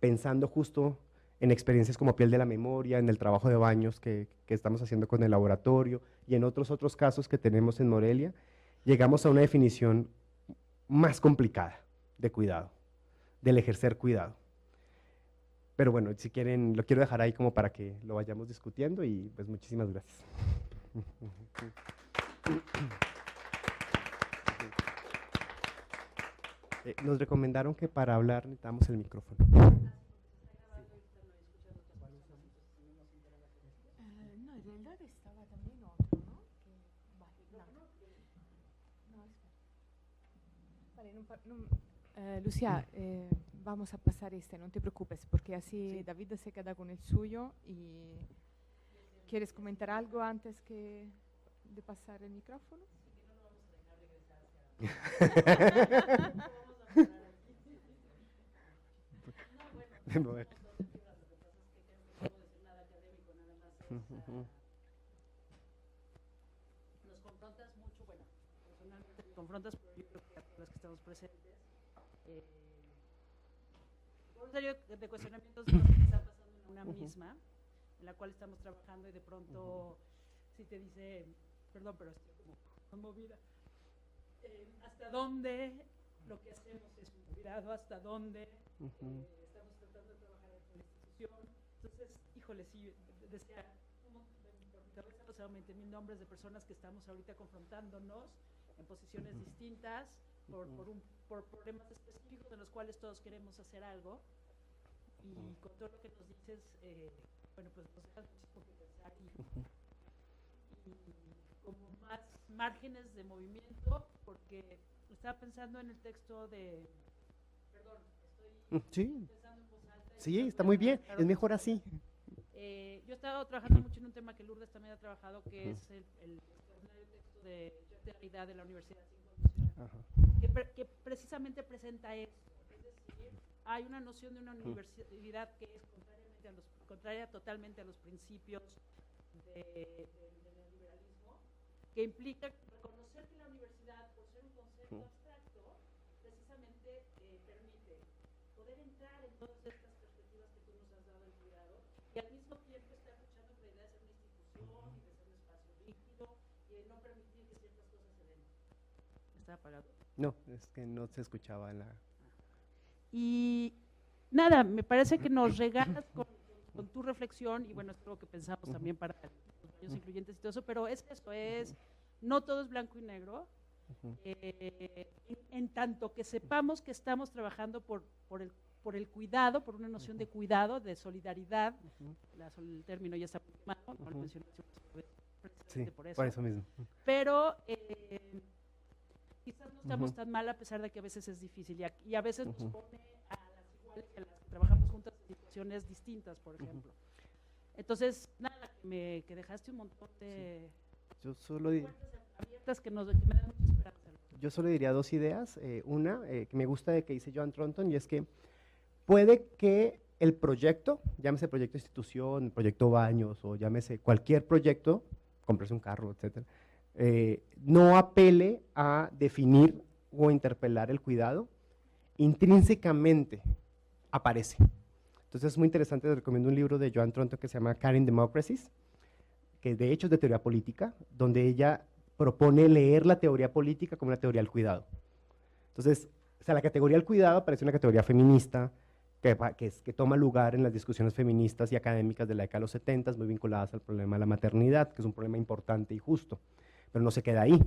pensando justo en experiencias como Piel de la Memoria, en el trabajo de baños que estamos haciendo con el laboratorio y en otros casos que tenemos en Morelia. llegamos a una definición más complicada de cuidado, del ejercer cuidado. Pero bueno, si quieren, lo quiero dejar ahí como para que lo vayamos discutiendo y pues muchísimas gracias. Nos recomendaron que para hablar necesitamos el micrófono. No, en realidad estaba también otro, ¿no? Vale, Lucía, vamos a pasar no te preocupes, porque así David se queda con el suyo y ¿quieres comentar algo antes de pasar el micrófono? Nos confrontas mucho, bueno, personalmente me confrontas, pero yo creo que a todos los que estamos presentes, por una serie de cuestionamientos de lo que está pasando en una misma, en la cual estamos trabajando y de pronto si te dice, perdón, pero estoy como conmovida, hasta dónde lo que hacemos es un cuidado, hasta dónde estamos tratando de trabajar en la institución. Entonces, híjole, sí, decía, por mi cabeza pasaron 20,000 nombres de personas que estamos ahorita confrontándonos en posiciones distintas por problemas específicos de los cuales todos queremos hacer algo. Y con todo lo que nos dices, bueno, pues nos dejas muchísimo que pensar y como más márgenes de movimiento, porque estaba pensando en el texto de, perdón, estoy pensando en voz alta. Sí, está muy bien, es mejor así. Yo he estado trabajando mucho en un tema que Lourdes también ha trabajado, que es el extraordinario texto de Derrida de la Universidad Sin Condiciones, que precisamente presenta esto. Es decir, hay una noción de una universidad que es contraria totalmente a los principios del neoliberalismo, que implica reconocer que la universidad, por ser un concepto abstracto, precisamente permite poder entrar en todas estas perspectivas que tú nos has dado del cuidado y al mismo tiempo estar luchando por la idea de ser una institución y de ser un espacio rígido y de no permitir que ciertas cosas se den. ¿Está apagado? No, es que no se escuchaba la... Y nada, me parece que nos regalas con tu reflexión, y bueno, es algo que pensamos también para los baños incluyentes y todo eso, pero es esto, no todo es blanco y negro, en tanto que sepamos que estamos trabajando por el cuidado, por una noción de cuidado, de solidaridad, el término ya está muy quemado, no lo mencioné precisamente por eso mismo. Pero quizás no estamos tan mal, a pesar de que a veces es difícil y a veces nos pone a las iguales que a las que trabajamos juntas en situaciones distintas, por ejemplo. Entonces, nada, que dejaste un montón de puertas abiertas que me dan mucha esperanza. Yo solo diría dos ideas. Una, que me gusta de que dice Joan Tronton, y es que puede que el proyecto, llámese proyecto institución, proyecto baños, o llámese cualquier proyecto, comprarse un carro, etcétera, no apele a definir o interpelar el cuidado, intrínsecamente aparece. Entonces es muy interesante, les recomiendo un libro de Joan Tronton que se llama Caring Democracies, que de hecho es de teoría política, donde ella propone leer la teoría política como una teoría del cuidado. Entonces, o sea, la categoría del cuidado parece una categoría feminista, que toma lugar en las discusiones feministas y académicas de la década de los 70, muy vinculadas al problema de la maternidad, que es un problema importante y justo, pero no se queda ahí,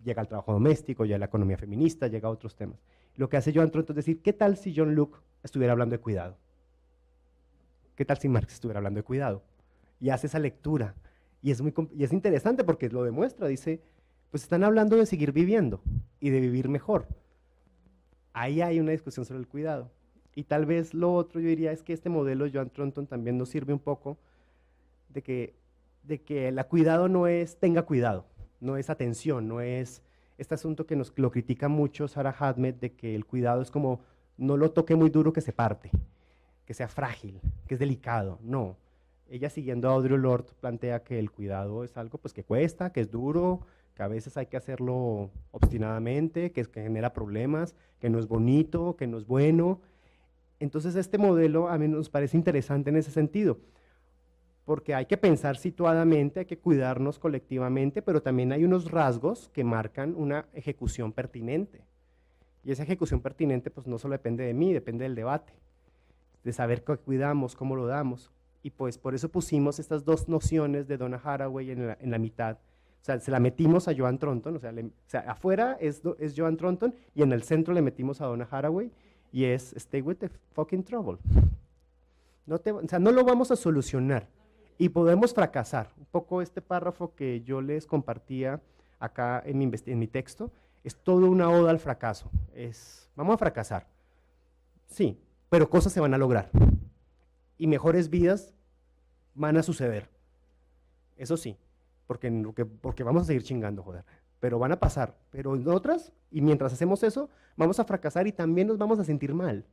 llega al trabajo doméstico, llega a la economía feminista, llega a otros temas. Lo que hace Joan Tronton es decir, ¿qué tal si John Locke estuviera hablando de cuidado? ¿Qué tal si Marx estuviera hablando de cuidado? Y hace esa lectura, y es interesante porque lo demuestra, dice, pues están hablando de seguir viviendo y de vivir mejor. Ahí hay una discusión sobre el cuidado. Y tal vez lo otro yo diría es que este modelo de Joan Tronton también nos sirve un poco de que la cuidado no es tenga cuidado, no es atención, no es este asunto que lo critica mucho Sarah Hadmed, de que el cuidado es como no lo toque muy duro que se parte, que sea frágil, que es delicado. No, ella siguiendo a Audre Lorde plantea que el cuidado es algo pues que cuesta, que es duro, que a veces hay que hacerlo obstinadamente, que genera problemas, que no es bonito, que no es bueno. Entonces este modelo a mí nos parece interesante en ese sentido, porque hay que pensar situadamente, hay que cuidarnos colectivamente, pero también hay unos rasgos que marcan una ejecución pertinente. Y esa ejecución pertinente pues no solo depende de mí, depende del debate, de saber qué cuidamos, cómo lo damos. Y pues por eso pusimos estas dos nociones de Donna Haraway en la mitad. O sea, se la metimos a Joan Tronton, o sea, afuera es Joan Tronton y en el centro le metimos a Donna Haraway y es Stay with the fucking trouble. O sea, no lo vamos a solucionar y podemos fracasar. Un poco este párrafo que yo les compartía acá en mi texto es toda una oda al fracaso. Vamos a fracasar, sí, pero cosas se van a lograr y mejores vidas van a suceder. Eso sí, porque vamos a seguir chingando, joder. Pero van a pasar, pero en otras, y mientras hacemos eso, vamos a fracasar y también nos vamos a sentir mal.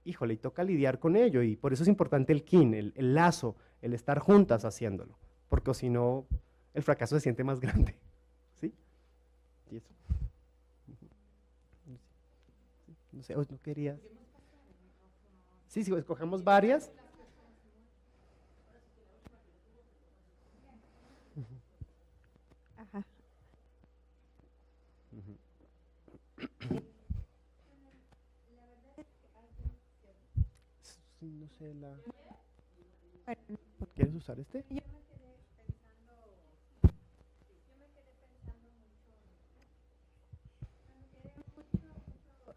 Híjole, y toca lidiar con ello, y por eso es importante el kin, el lazo, el estar juntas haciéndolo, porque si no, el fracaso se siente más grande. ¿Sí? Y eso. No sé, ¿no querías? Sí, sí, escogemos varias. Ajá. Sí, no sé, ¿quieres usar este? Yo me quedé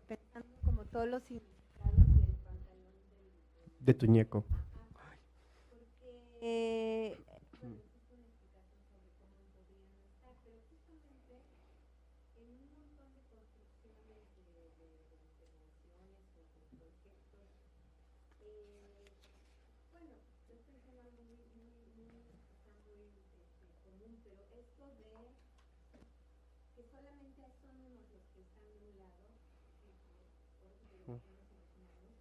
pensando como todos los significados del pantalón De Tuñeco. porque bueno, existe una explicación sobre cómo podrían estar, pero justamente en un montón de construcciones de intervenciones o de proyectos, bueno, yo pensé en algo quizá muy común, pero esto de que solamente somos los que están de un lado, por eso digo que somos imaginados,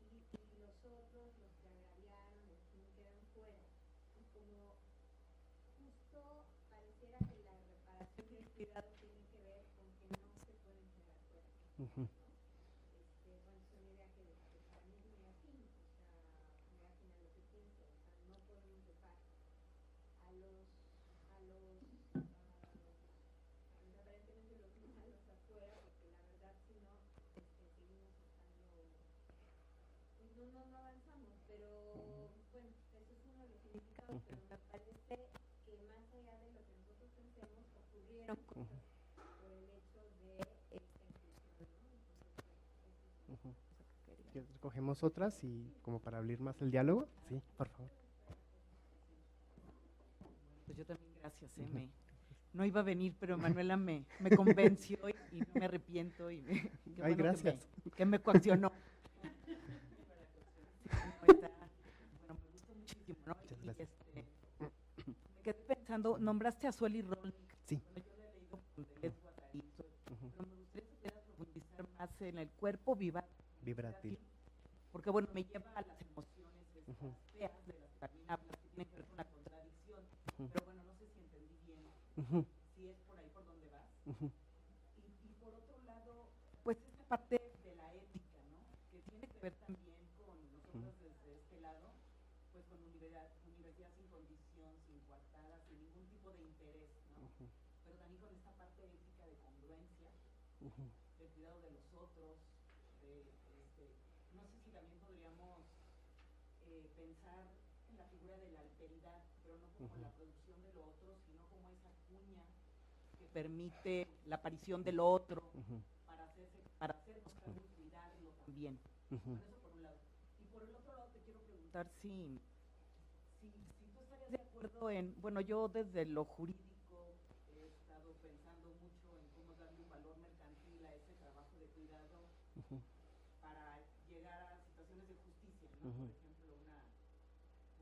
y los otros, los que agraviaron, los que no quedan fuera. Y como justo pareciera que la reparación y el cuidado tiene que ver con que no se pueden quedar fuera. Bueno, es una idea que para mí es muy afín, o sea, muy afín a lo que pienso, o sea, no podemos dejar a los aparentemente los malos afuera, porque la verdad si no, seguimos estando, pues no avanzamos, pero bueno, eso es uno de los significados, pero me parece que más allá de lo que nosotros pensemos, ocurrieron cosas por el hecho de esta inclusión, ¿no? Entonces, Cogemos otras y como para abrir más el diálogo. Sí, por favor. Pues yo también, gracias. No iba a venir, pero Manuela me convenció y no me arrepiento. Y qué Ay, bueno gracias. que me coaccionó. Bueno, me gustó muchísimo, ¿no? Muchas gracias. Me quedé pensando, nombraste a Sueli Rolnik. Sí. Bueno, yo la he leído cuando él es guatarito, pero me gustaría que pudieras profundizar más en el cuerpo Vibrátil. porque bueno, me lleva a las emociones estas feas de las que también hablas, que tienen que ver con la contradicción, pero bueno, no sé si entendí bien, si es por ahí por donde vas. Y por otro lado, pues esta parte de la ética, ¿no? Que tiene que ver también con nosotros desde este lado, pues con universidad sin condición, sin coartada, sin ningún tipo de interés, ¿no? Pero también con esta parte ética de congruencia, del cuidado de los otros, no sé si también podríamos pensar en la figura de la alteridad, pero no como la producción de lo otro, sino como esa cuña que permite la aparición del otro para hacernos cargo y cuidarlo también. Por eso por un lado. Y por el otro lado te quiero preguntar si tú estarías de acuerdo en, bueno, yo desde lo jurídico he estado pensando mucho en cómo darle un valor mercantil a ese trabajo de cuidado para llegar a situaciones de justicia, ¿no? Por ejemplo,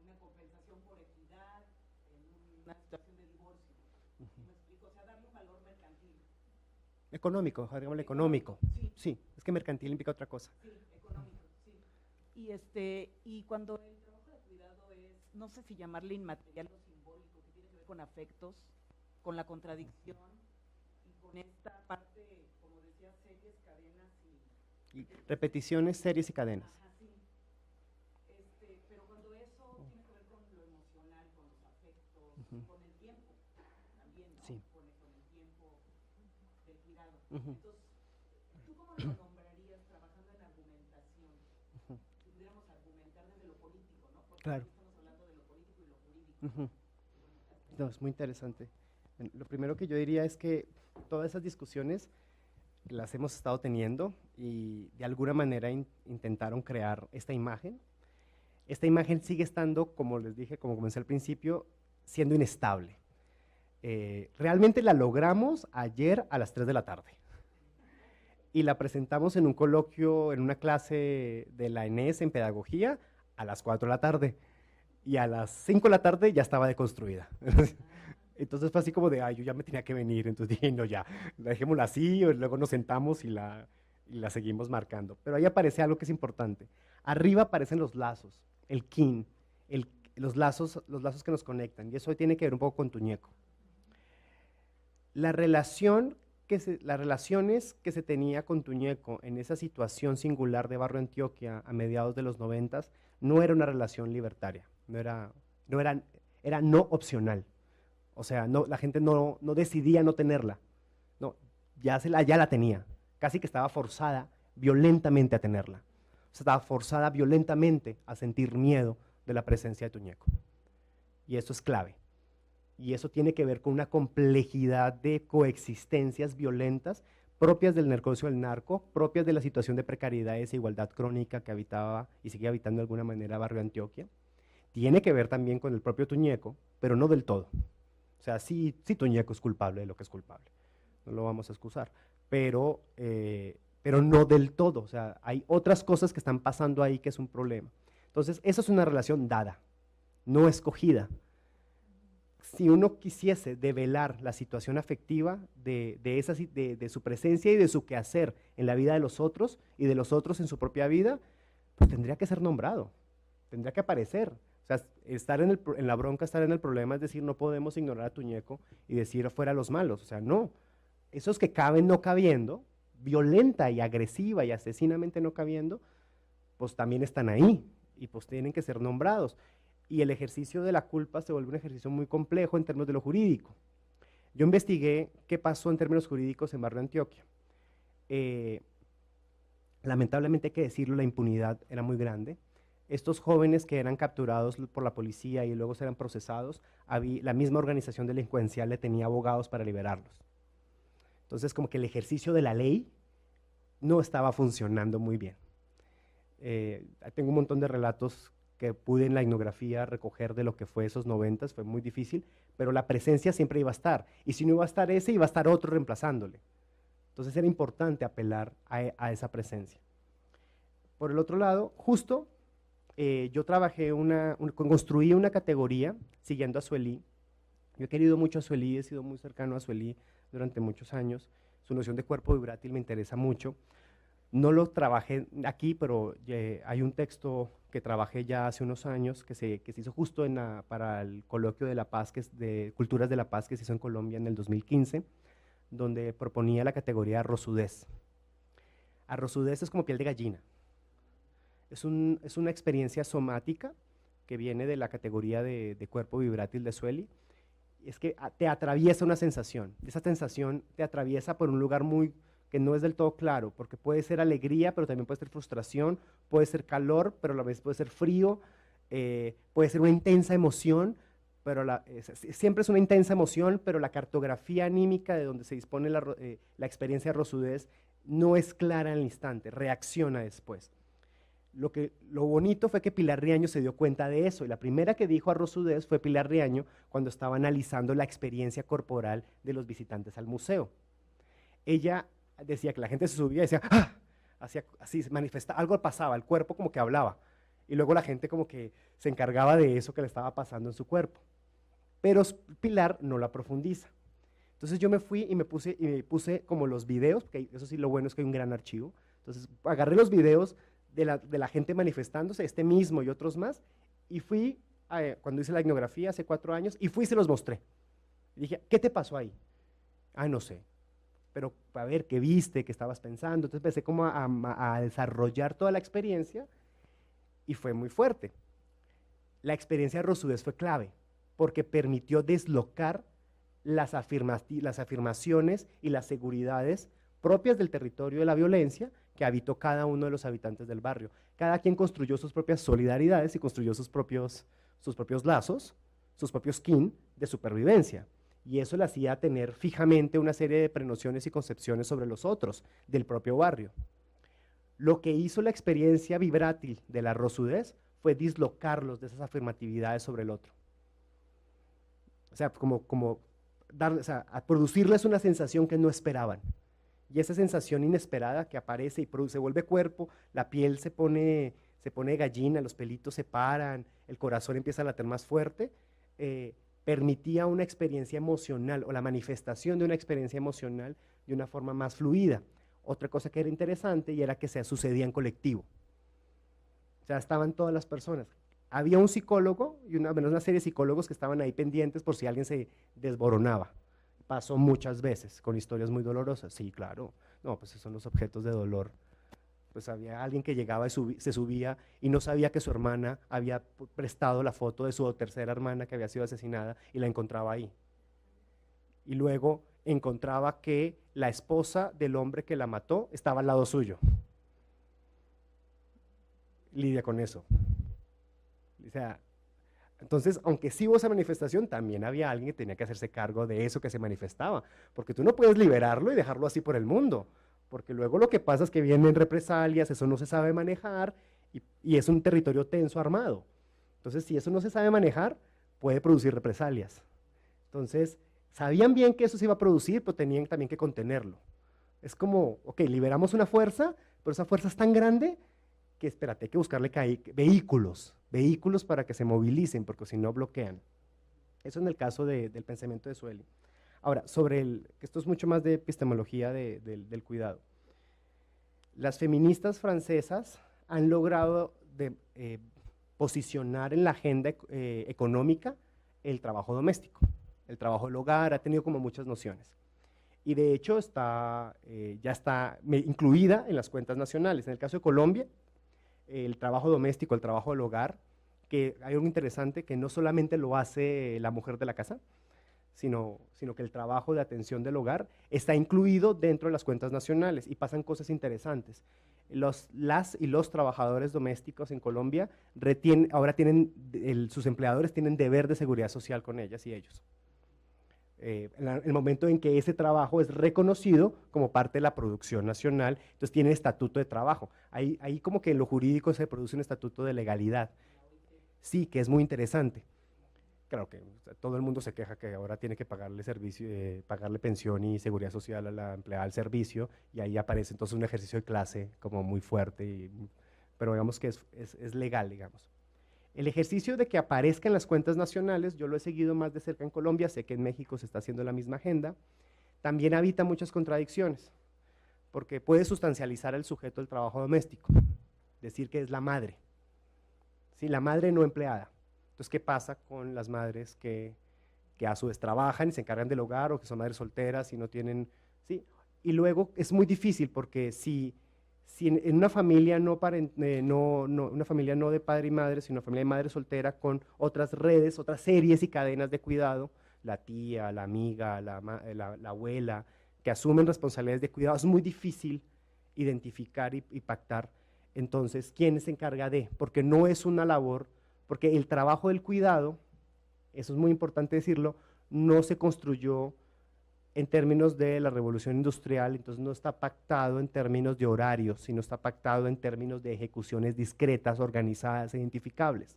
una compensación por equidad en una situación de divorcio. ¿Me explico? O sea, darle un valor mercantil. Económico, digámosle económico. Sí. Sí, es que mercantil implica otra cosa. Sí, económico, sí. Y cuando el trabajo de cuidado es, no sé si llamarle inmaterial o simbólico, que tiene que ver con afectos, con la contradicción y con esta parte, como decía, series, cadenas Y repeticiones, series y cadenas. Ajá, sí. Pero cuando eso tiene que ver con aspectos con el tiempo también, ¿no? Sí. Con el tiempo del cuidado. Ujú. Entonces, ¿tú cómo lo nombrarías trabajando en argumentación? Si pudiéramos argumentar desde lo político, ¿no? Porque Claro. estamos hablando de lo político y lo jurídico. Ujú. No, es muy interesante. Lo primero que yo diría es que todas esas discusiones las hemos estado teniendo y de alguna manera intentaron crear esta imagen. Esta imagen sigue estando, como les dije, como comencé al principio, siendo inestable. Realmente la logramos ayer a las 3 de la tarde y la presentamos en un coloquio, en una clase de la ENES en pedagogía a las 4 de la tarde y a las 5 de la tarde ya estaba deconstruida. Entonces fue así como de, ay, yo ya me tenía que venir, entonces dije, no, ya, dejémosla así, y luego nos sentamos y la seguimos marcando. Pero ahí aparece algo que es importante. Arriba aparecen los lazos, el kin, los lazos que nos conectan, y eso tiene que ver un poco con Tuñeco. Las relaciones que se tenía con Tuñeco en esa situación singular de Barrio Antioquia a mediados de los 90 no era una relación libertaria, era no opcional. O sea, no, la gente no decidía no tenerla, no, ya la tenía, casi que estaba forzada violentamente a tenerla. O sea, estaba forzada violentamente a sentir miedo de la presencia de Tuñeco. Y eso es clave. Y eso tiene que ver con una complejidad de coexistencias violentas propias del negocio del narco, propias de la situación de precariedad y desigualdad crónica que habitaba y sigue habitando de alguna manera Barrio Antioquia. Tiene que ver también con el propio Tuñeco, pero no del todo. O sea, sí Tuñeco es culpable de lo que es culpable, no lo vamos a excusar, pero no del todo. O sea, hay otras cosas que están pasando ahí que es un problema. Entonces, esa es una relación dada, no escogida. Si uno quisiese develar la situación afectiva de su presencia y de su quehacer en la vida de los otros y de los otros en su propia vida, pues tendría que ser nombrado, tendría que aparecer. O sea, estar en la bronca, estar en el problema, es decir, no podemos ignorar a Tuñeco y decir fuera los malos. O sea, no. Esos que caben no cabiendo, violenta y agresiva y asesinamente no cabiendo, pues también están ahí y pues tienen que ser nombrados. Y el ejercicio de la culpa se vuelve un ejercicio muy complejo en términos de lo jurídico. Yo investigué qué pasó en términos jurídicos en Barrio Antioquia. Lamentablemente hay que decirlo, la impunidad era muy grande. Estos jóvenes que eran capturados por la policía y luego eran procesados, la misma organización delincuencial le tenía abogados para liberarlos. Entonces, como que el ejercicio de la ley no estaba funcionando muy bien. Tengo un montón de relatos que pude en la etnografía recoger de lo que fue esos 90, fue muy difícil, pero la presencia siempre iba a estar, y si no iba a estar ese, iba a estar otro reemplazándole. Entonces era importante apelar a esa presencia. Por el otro lado, justo yo construí una categoría siguiendo a Suelí. Yo he querido mucho a Suelí, he sido muy cercano a Suelí durante muchos años. Su noción de cuerpo vibrátil me interesa mucho. No lo trabajé aquí, pero hay un texto que trabajé ya hace unos años que se hizo justo para el coloquio de La Paz, de Culturas de la Paz, que se hizo en Colombia en el 2015, donde proponía la categoría arrozudez. Arrozudez es como piel de gallina. Es una experiencia somática que viene de la categoría de cuerpo vibrátil de Suelí. Es que te atraviesa una sensación. Esa sensación te atraviesa por un lugar que no es del todo claro, porque puede ser alegría, pero también puede ser frustración, puede ser calor, pero a la vez puede ser frío, puede ser una intensa emoción, pero siempre es una intensa emoción, pero la cartografía anímica de donde se dispone la experiencia de arrozudez no es clara en el instante, reacciona después. Lo bonito fue que Pilar Riaño se dio cuenta de eso, y la primera que dijo arrozudez fue Pilar Riaño cuando estaba analizando la experiencia corporal de los visitantes al museo. Ella decía que la gente se subía y decía, ¡ah! Así se manifestaba, algo pasaba, el cuerpo como que hablaba, y luego la gente como que se encargaba de eso que le estaba pasando en su cuerpo. Pero Pilar no la profundiza. Entonces yo me fui y me puse como los videos, porque eso sí, lo bueno es que hay un gran archivo. Entonces agarré los videos de la gente manifestándose, este mismo y otros más, y fui, cuando hice la etnografía hace 4 años, y fui y se los mostré. Y dije, ¿qué te pasó ahí? Ah, no sé, pero a ver, ¿qué viste? ¿Qué estabas pensando? Entonces empecé como a desarrollar toda la experiencia, y fue muy fuerte. La experiencia de arrozudez fue clave, porque permitió deslocar las afirmaciones y las seguridades propias del territorio de la violencia que habitó cada uno de los habitantes del barrio. Cada quien construyó sus propias solidaridades y construyó sus propios lazos, sus propios kin de supervivencia. Y eso le hacía tener fijamente una serie de prenociones y concepciones sobre los otros del propio barrio. Lo que hizo la experiencia vibrátil de la Rosudez fue dislocarlos de esas afirmatividades sobre el otro. O sea, a producirles una sensación que no esperaban. Y esa sensación inesperada que aparece y se vuelve cuerpo, la piel se pone gallina, los pelitos se paran, el corazón empieza a latir más fuerte, permitía una experiencia emocional o la manifestación de una experiencia emocional de una forma más fluida. Otra cosa que era interesante y era que se sucedía en colectivo. O sea, estaban todas las personas. Había un psicólogo y una serie de psicólogos que estaban ahí pendientes por si alguien se desboronaba. Pasó muchas veces con historias muy dolorosas. Sí, claro. No, pues esos son los objetos de dolor. Pues había alguien que llegaba y se subía y no sabía que su hermana había prestado la foto de su tercera hermana que había sido asesinada y la encontraba ahí. Y luego encontraba que la esposa del hombre que la mató estaba al lado suyo. Lidia con eso. O sea, entonces, aunque sí hubo esa manifestación, también había alguien que tenía que hacerse cargo de eso que se manifestaba, porque tú no puedes liberarlo y dejarlo así por el mundo, porque luego lo que pasa es que vienen represalias, eso no se sabe manejar y es un territorio tenso armado. Entonces, si eso no se sabe manejar, puede producir represalias. Entonces, sabían bien que eso se iba a producir, pero tenían también que contenerlo. Es como, ok, liberamos una fuerza, pero esa fuerza es tan grande que espérate, hay que buscarle vehículos para que se movilicen, porque si no bloquean. Eso en el caso del pensamiento de Sueli. Ahora, esto es mucho más de epistemología del cuidado. Las feministas francesas han logrado posicionar en la agenda económica el trabajo doméstico, el trabajo del hogar, ha tenido como muchas nociones. Y de hecho ya está incluida en las cuentas nacionales. En el caso de Colombia, el trabajo doméstico, el trabajo del hogar, que hay algo interesante que no solamente lo hace la mujer de la casa, sino que el trabajo de atención del hogar está incluido dentro de las cuentas nacionales y pasan cosas interesantes. Las y los trabajadores domésticos en Colombia ahora sus empleadores tienen deber de seguridad social con ellas y ellos. En el momento en que ese trabajo es reconocido como parte de la producción nacional, entonces tiene estatuto de trabajo. Ahí como que en lo jurídico se produce un estatuto de legalidad. Sí, que es muy interesante. Claro que todo el mundo se queja que ahora tiene que pagarle pagarle pensión y seguridad social a la empleada del servicio, y ahí aparece entonces un ejercicio de clase como muy fuerte, pero digamos que es legal, digamos. El ejercicio de que aparezca en las cuentas nacionales, yo lo he seguido más de cerca en Colombia, sé que en México se está haciendo la misma agenda, también habita muchas contradicciones, porque puede sustancializar al sujeto del trabajo doméstico, decir que es la madre, ¿sí? La madre no empleada. Entonces, ¿qué pasa con las madres que a su vez trabajan y se encargan del hogar, o que son madres solteras y no tienen, ¿sí? Y luego es muy difícil porque si en una familia una familia no de padre y madre, sino una familia de madre soltera con otras redes, otras series y cadenas de cuidado, la tía, la amiga, la abuela, que asumen responsabilidades de cuidado, es muy difícil identificar y pactar. Entonces, ¿quién se encarga de? Porque no es una labor, porque el trabajo del cuidado, eso es muy importante decirlo, no se construyó en términos de la revolución industrial, entonces no está pactado en términos de horarios, sino está pactado en términos de ejecuciones discretas, organizadas e identificables.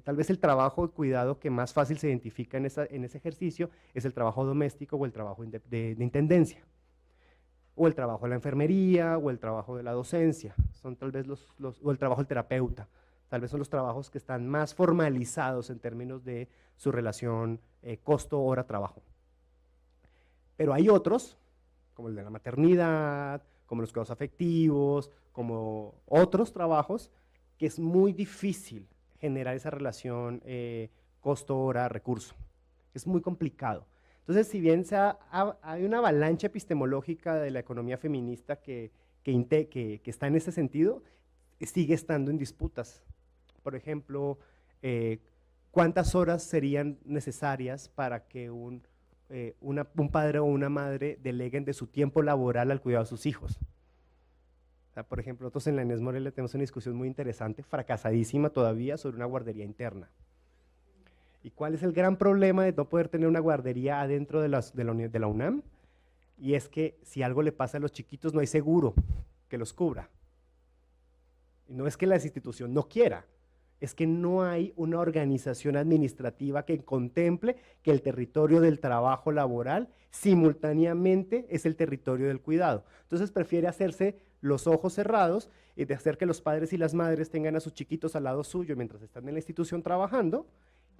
Tal vez el trabajo de cuidado que más fácil se identifica en ese ejercicio es el trabajo doméstico o el trabajo de intendencia, o el trabajo de la enfermería, o el trabajo de la docencia, son tal vez o el trabajo del terapeuta, tal vez son los trabajos que están más formalizados en términos de su relación costo-hora-trabajo. Pero hay otros, como el de la maternidad, como los cuidados afectivos, como otros trabajos, que es muy difícil generar esa relación costo-hora-recurso. Es muy complicado. Entonces, si bien hay una avalancha epistemológica de la economía feminista que está en ese sentido, sigue estando en disputas. Por ejemplo, ¿cuántas horas serían necesarias para que un padre o una madre deleguen de su tiempo laboral al cuidado de sus hijos? O sea, por ejemplo, nosotros en la Inés Morelia tenemos una discusión muy interesante, fracasadísima todavía, sobre una guardería interna. ¿Y cuál es el gran problema de no poder tener una guardería adentro de la UNAM? Y es que si algo le pasa a los chiquitos no hay seguro que los cubra. Y no es que la institución no quiera, es que no hay una organización administrativa que contemple que el territorio del trabajo laboral simultáneamente es el territorio del cuidado. Entonces prefiere hacerse los ojos cerrados y de hacer que los padres y las madres tengan a sus chiquitos al lado suyo mientras están en la institución trabajando,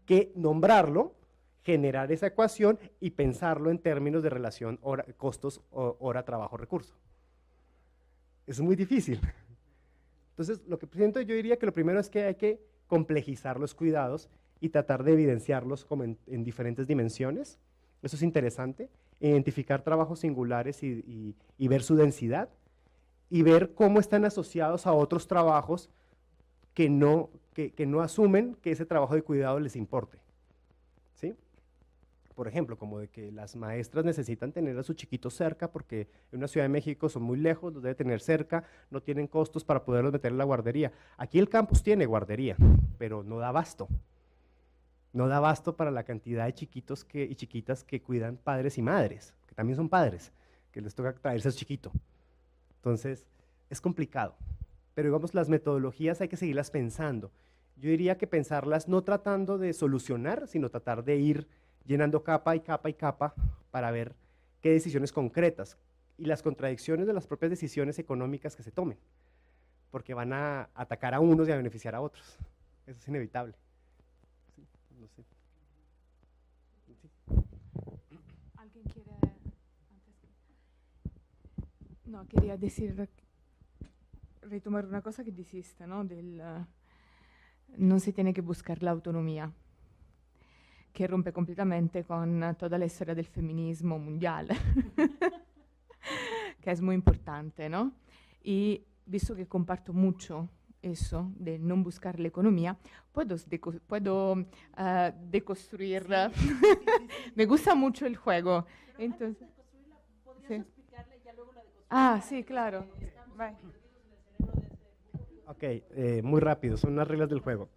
que nombrarlo, generar esa ecuación y pensarlo en términos de relación costos, hora, trabajo, recurso. Es muy difícil. Entonces, lo que siento, yo diría que lo primero es que hay que complejizar los cuidados y tratar de evidenciarlos como en diferentes dimensiones. Eso es interesante. Identificar trabajos singulares y ver su densidad y ver cómo están asociados a otros trabajos que no asumen que ese trabajo de cuidado les importe. ¿Sí? Por ejemplo, como de que las maestras necesitan tener a sus chiquitos cerca porque en una Ciudad de México son muy lejos, los debe tener cerca, no tienen costos para poderlos meter en la guardería. Aquí el campus tiene guardería, pero no da abasto. No da abasto para la cantidad de chiquitos y chiquitas que cuidan padres y madres, que también son padres, que les toca traerse a su chiquito. Entonces, es complicado. Pero digamos, las metodologías hay que seguirlas pensando. Yo diría que pensarlas no tratando de solucionar, sino tratar de ir llenando capa y capa y capa para ver qué decisiones concretas y las contradicciones de las propias decisiones económicas que se tomen, porque van a atacar a unos y a beneficiar a otros. Eso es inevitable. Sí, no sé. Sí. ¿Alguien quiere No, quería decir, retomar una cosa que dijiste, ¿no? No se tiene que buscar la autonomía, que rompe completamente con toda la historia del feminismo mundial, que es muy importante, ¿no? Y visto que comparto mucho eso de no buscar la economía, puedo deconstruir. Me gusta mucho el juego. Pero entonces, antes de construirla, ¿podrías sí. explicarla y ya luego la deconstruimos? Ah, sí, claro. Estamos Bye. perdidos en el cerebro de este público. Ok, muy rápido, son las reglas del juego.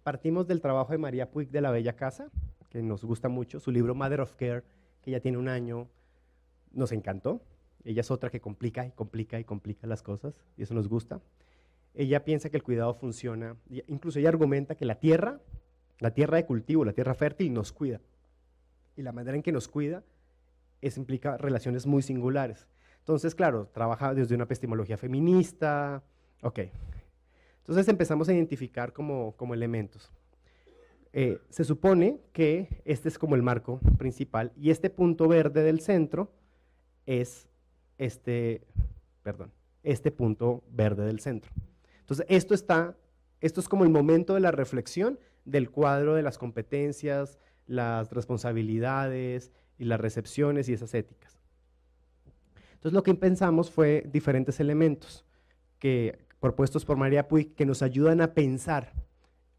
Partimos del trabajo de María Puig de la Bella Casa, que nos gusta mucho, su libro Mother of Care, que ya tiene un año, nos encantó. Ella es otra que complica y complica y complica las cosas, y eso nos gusta. Ella piensa que el cuidado funciona, incluso ella argumenta que la tierra de cultivo, la tierra fértil, nos cuida. Y la manera en que nos cuida implica relaciones muy singulares. Entonces, claro, trabaja desde una epistemología feminista. Ok. Entonces empezamos a identificar como elementos. Se supone que este es como el marco principal y este punto verde del centro es este punto verde del centro. Entonces esto es como el momento de la reflexión del cuadro de las competencias, las responsabilidades y las recepciones y esas éticas. Entonces lo que pensamos fue diferentes elementos propuestos por María Puig que nos ayudan a pensar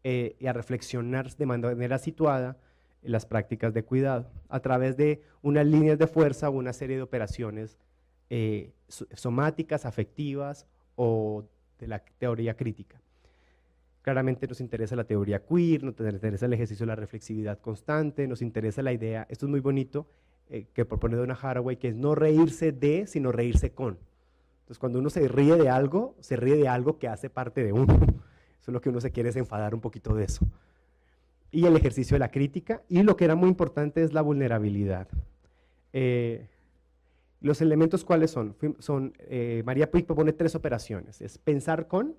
y a reflexionar de manera situada en las prácticas de cuidado a través de unas líneas de fuerza o una serie de operaciones somáticas, afectivas o de la teoría crítica. Claramente nos interesa la teoría queer, nos interesa el ejercicio de la reflexividad constante, nos interesa la idea, esto es muy bonito, que propone Donna Haraway, que es no reírse de, sino reírse con. Entonces, cuando uno se ríe de algo que hace parte de uno. Eso es lo que uno se quiere, es enfadar un poquito de eso. Y el ejercicio de la crítica, y lo que era muy importante es la vulnerabilidad. Los elementos, ¿cuáles son? María Puig propone 3 operaciones, es pensar con,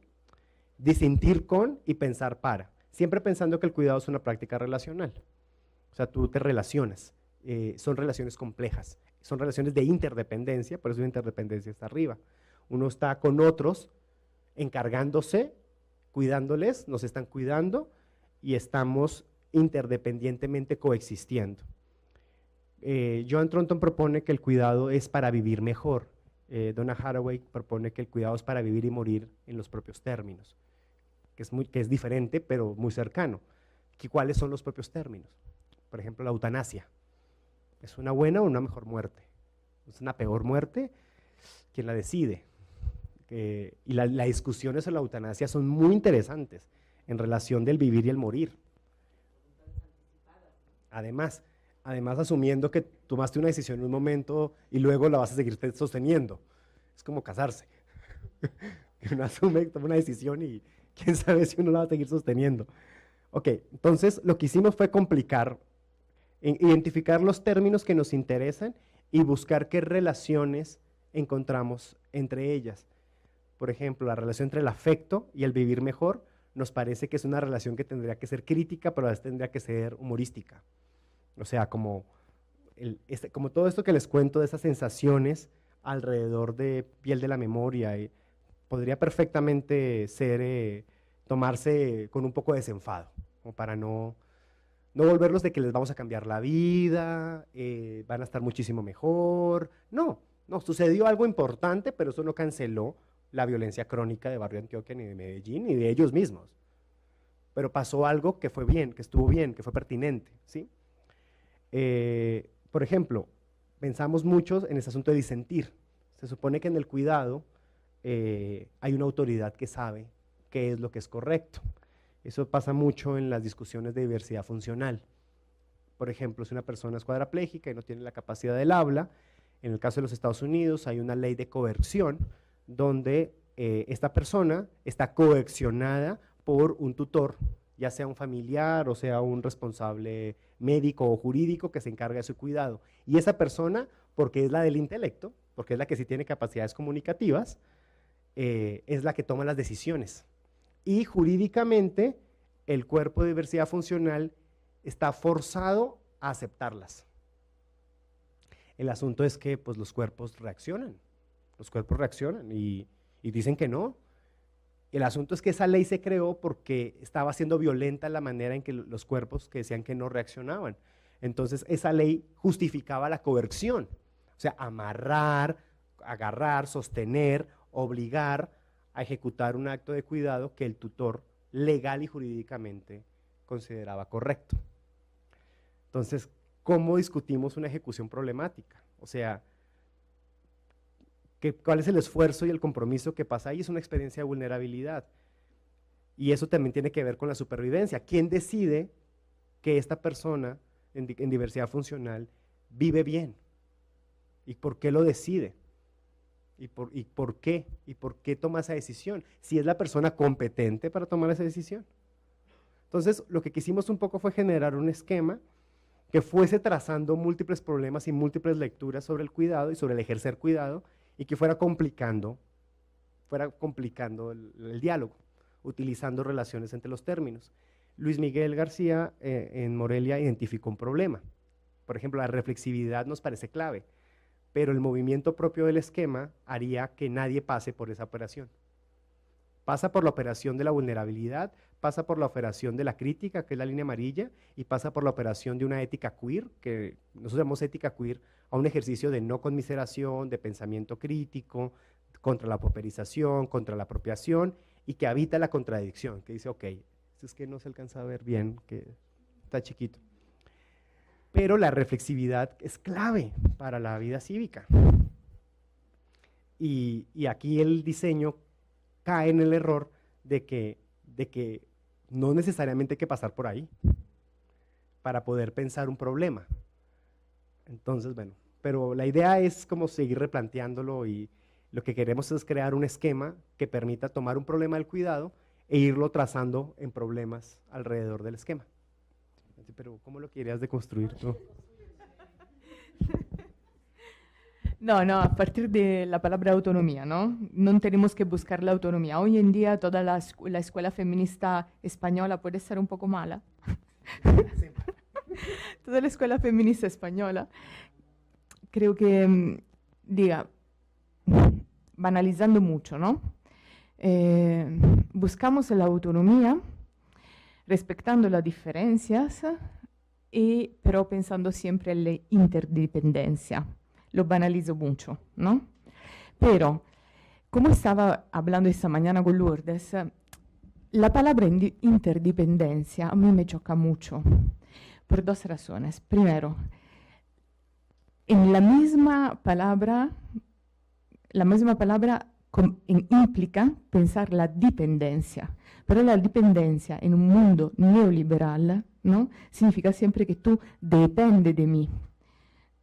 disentir con y pensar para. Siempre pensando que el cuidado es una práctica relacional. O sea, tú te relacionas, son relaciones complejas, son relaciones de interdependencia, por eso la interdependencia está arriba. Uno está con otros, encargándose, cuidándoles, nos están cuidando y estamos interdependientemente coexistiendo. Joan Tronton propone que el cuidado es para vivir mejor. Donna Haraway propone que el cuidado es para vivir y morir en los propios términos. que es diferente, pero muy cercano. ¿Cuáles son los propios términos? Por ejemplo, la eutanasia. ¿Es una buena o una mejor muerte? ¿Es una peor muerte? ¿Quién la decide? Y las discusiones sobre la eutanasia son muy interesantes en relación del vivir y el morir. Además asumiendo que tomaste una decisión en un momento y luego la vas a seguir sosteniendo. Es como casarse. Uno asume, toma una decisión y quién sabe si uno la va a seguir sosteniendo. Ok, entonces lo que hicimos fue complicar, identificar los términos que nos interesan y buscar qué relaciones encontramos entre ellas. Por ejemplo, la relación entre el afecto y el vivir mejor nos parece que es una relación que tendría que ser crítica, pero a veces tendría que ser humorística. O sea, como todo esto que les cuento de esas sensaciones alrededor de piel de la memoria, podría perfectamente ser, tomarse con un poco de desenfado, como para no volverlos de que les vamos a cambiar la vida, van a estar muchísimo mejor. No, sucedió algo importante, pero eso no canceló la violencia crónica de Barrio Antioquia, ni de Medellín, ni de ellos mismos. Pero pasó algo que fue bien, que estuvo bien, que fue pertinente, ¿sí? Por ejemplo, pensamos mucho en ese asunto de disentir. Se supone que en el cuidado hay una autoridad que sabe qué es lo que es correcto. Eso pasa mucho en las discusiones de diversidad funcional. Por ejemplo, si una persona es cuadraplégica y no tiene la capacidad del habla, en el caso de los Estados Unidos hay una ley de coerción donde esta persona está coaccionada por un tutor, ya sea un familiar o sea un responsable médico o jurídico que se encarga de su cuidado. Y esa persona, porque es la del intelecto, porque es la que sí tiene capacidades comunicativas, es la que toma las decisiones. Y jurídicamente el cuerpo de diversidad funcional está forzado a aceptarlas. El asunto es que pues, los cuerpos reaccionan y dicen que no. El asunto es que esa ley se creó porque estaba siendo violenta la manera en que los cuerpos que decían que no reaccionaban. Entonces esa ley justificaba la coerción, o sea, amarrar, agarrar, sostener, obligar a ejecutar un acto de cuidado que el tutor legal y jurídicamente consideraba correcto. Entonces, ¿cómo discutimos una ejecución problemática? O sea, ¿cuál es el esfuerzo y el compromiso que pasa ahí? Es una experiencia de vulnerabilidad. Y eso también tiene que ver con la supervivencia. ¿Quién decide que esta persona en diversidad funcional vive bien? ¿Y por qué lo decide? ¿Y por qué? ¿Y por qué toma esa decisión? Si es la persona competente para tomar esa decisión. Entonces, lo que quisimos un poco fue generar un esquema que fuese trazando múltiples problemas y múltiples lecturas sobre el cuidado y sobre el ejercer cuidado, y que fuera complicando el diálogo, utilizando relaciones entre los términos. Luis Miguel García en Morelia identificó un problema. Por ejemplo, la reflexividad nos parece clave, pero el movimiento propio del esquema haría que nadie pase por esa operación. Pasa por la operación de la vulnerabilidad, pasa por la operación de la crítica, que es la línea amarilla, y pasa por la operación de una ética queer, que nosotros llamamos ética queer a un ejercicio de no conmiseración, de pensamiento crítico, contra la pauperización, contra la apropiación, y que habita la contradicción, que dice, ok, es que no se alcanza a ver bien, que está chiquito. Pero la reflexividad es clave para la vida cívica. Y aquí el diseño cae en el error de que no necesariamente hay que pasar por ahí para poder pensar un problema. Entonces, bueno, pero la idea es como seguir replanteándolo, y lo que queremos es crear un esquema que permita tomar un problema del cuidado e irlo trazando en problemas alrededor del esquema. Pero ¿cómo lo querías deconstruir tú? No, a partir de la palabra autonomía, ¿no? No tenemos que buscar la autonomía. Hoy en día toda la escuela feminista española puede ser un poco mala. Toda la escuela feminista española, creo que, banalizando mucho, ¿no? Buscamos la autonomía respetando las diferencias, pero pensando siempre en la interdependencia. Lo banalizo mucho, ¿no? Pero, como estaba hablando esta mañana con Lourdes, la palabra interdependencia a mí me choca mucho por dos razones. Primero, en la misma palabra implica pensar la dependencia, pero la dependencia en un mundo neoliberal, ¿no? Significa siempre que tú dependes de mí.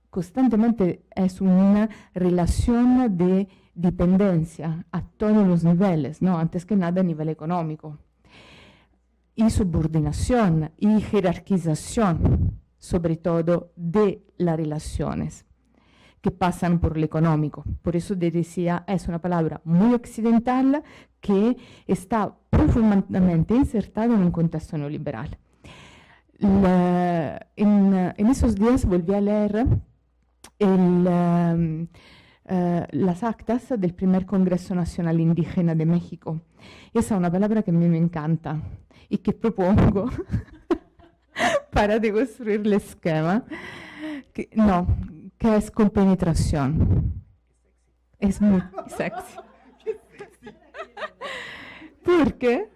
Constantemente es una relación de dependencia a todos los niveles, ¿no? Antes que nada a nivel económico. Y subordinación y jerarquización, sobre todo de las relaciones que pasan por lo económico. Por eso te decía, es una palabra muy occidental que está profundamente insertada en un contexto neoliberal. En esos días volví a leer las actas del primer Congreso Nacional Indígena de México. Esa es una palabra que a mí me encanta y que propongo para deconstruir el esquema, que es compenetración. Es muy sexy. ¿Por qué?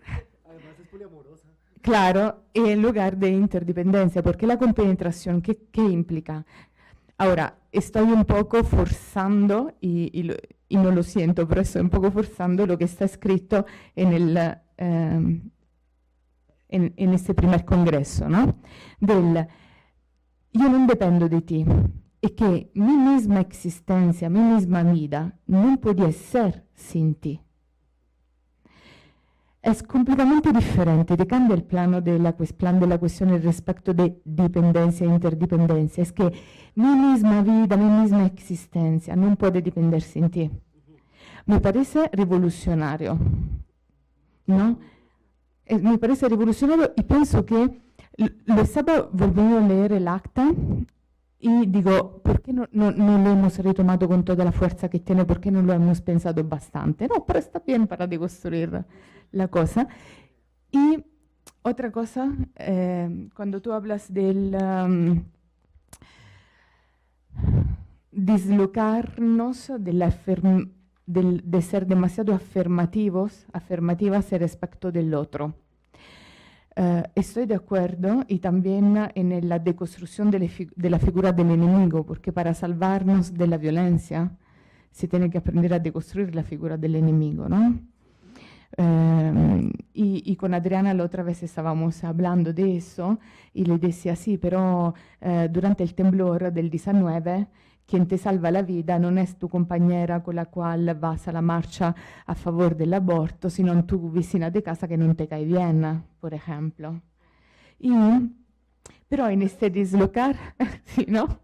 Además es poliamorosa. Claro, en lugar de interdependencia, porque la compenetración, ¿qué implica? Ahora, estoy un poco forzando, y no lo siento, pero estoy un poco forzando lo que está escrito en este primer congreso, ¿no? Yo non dependo di ti, e che mi misma existencia, mi misma vida, non puede ser sin ti. Es completamente diferente, te cambia el plan de la cuestión respecto de dependencia e interdependencia. Es que mi misma vida, mi misma existencia no puede depender sin ti. Me parece revolucionario, ¿no? Me parece revolucionario y pienso que lo estaba volviendo a leer el acta y digo, ¿por qué no lo hemos retomado con toda la fuerza que tiene? ¿Por qué no lo hemos pensado bastante? No, pero está bien para deconstruir la cosa. Y otra cosa, cuando tú hablas del dislocarnos de ser demasiado afirmativas respecto del otro. Estoy de acuerdo y también en la deconstrucción de la figura del enemigo, porque para salvarnos de la violencia se tiene que aprender a deconstruir la figura del enemigo, ¿no? Y con Adriana la otra vez estábamos hablando de eso y le decía, sí, pero durante el temblor del 19, quien te salva la vida non è tu compañera con la cual vas a la marcha a favor del aborto, sino tu vicina de casa que non te cae bien, por ejemplo. Pero en este dislocar, sí, ¿no?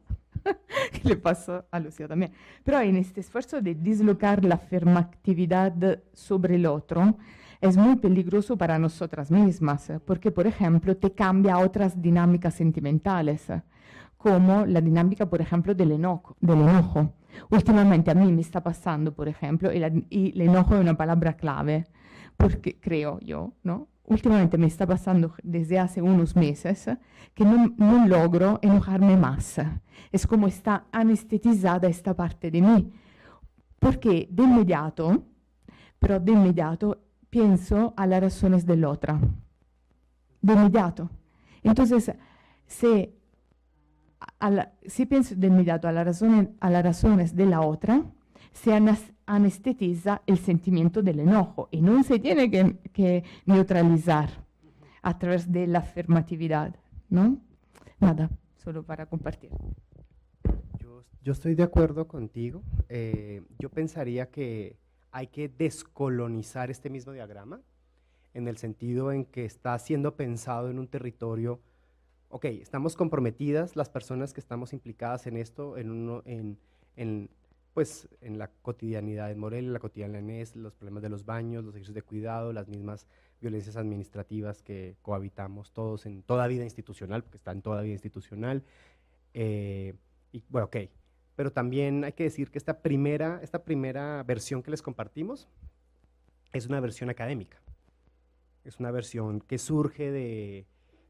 Le pasó a Lucía también. Pero en este esfuerzo de dislocar la afirmatividad sobre el otro, es muy peligroso para nosotras mismas, porque, por ejemplo, te cambia a otras dinámicas sentimentales, como la dinámica, por ejemplo, del enojo. Últimamente a mí me está pasando, por ejemplo, y el enojo es una palabra clave, porque creo yo, ¿no? Últimamente me está pasando desde hace unos meses que no logro enojarme más. Es como está anestetizada esta parte de mí, porque de inmediato pienso a las razones del otro. De inmediato. Entonces, si pienso de inmediato a las razones de la otra, se anestetiza el sentimiento del enojo y no se tiene que neutralizar a través de la afirmatividad, ¿no? Nada, solo para compartir. Yo estoy de acuerdo contigo. Yo pensaría que hay que descolonizar este mismo diagrama en el sentido en que está siendo pensado en un territorio. Ok, estamos comprometidas las personas que estamos implicadas en esto, en la cotidianidad en Morelia, la cotidianidad, los problemas de los baños, los servicios de cuidado, las mismas violencias administrativas que cohabitamos todos en toda vida institucional, porque está en toda vida institucional. Y bueno, ok, pero también hay que decir que esta primera versión que les compartimos es una versión académica. Es una versión que surge de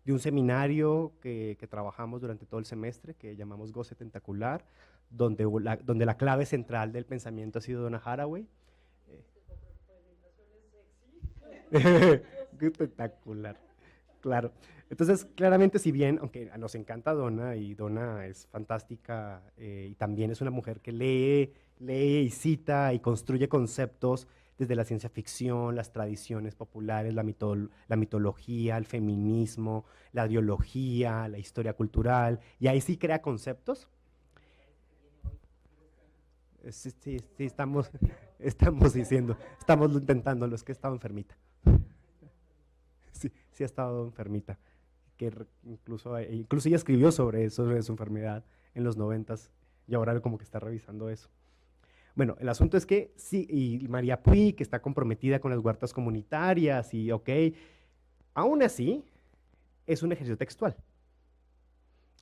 un seminario que trabajamos durante todo el semestre, que llamamos Goce Tentacular, donde la clave central del pensamiento ha sido Donna Haraway. Qué espectacular. Claro. Entonces, claramente, si bien, aunque nos encanta Donna, y Donna es fantástica, y también es una mujer que lee y cita y construye conceptos desde la ciencia ficción, las tradiciones populares, la mitología, el feminismo, la biología, la historia cultural, y ahí sí crea conceptos. Sí, sí, sí, estamos diciendo, estamos intentándolo, es que estaba enfermita. Sí, sí ha estado enfermita, que incluso ella escribió sobre su enfermedad en los 90s y ahora como que está revisando eso. Bueno, el asunto es que sí, y María Puig, que está comprometida con las huertas comunitarias, y ok, aún así es un ejercicio textual.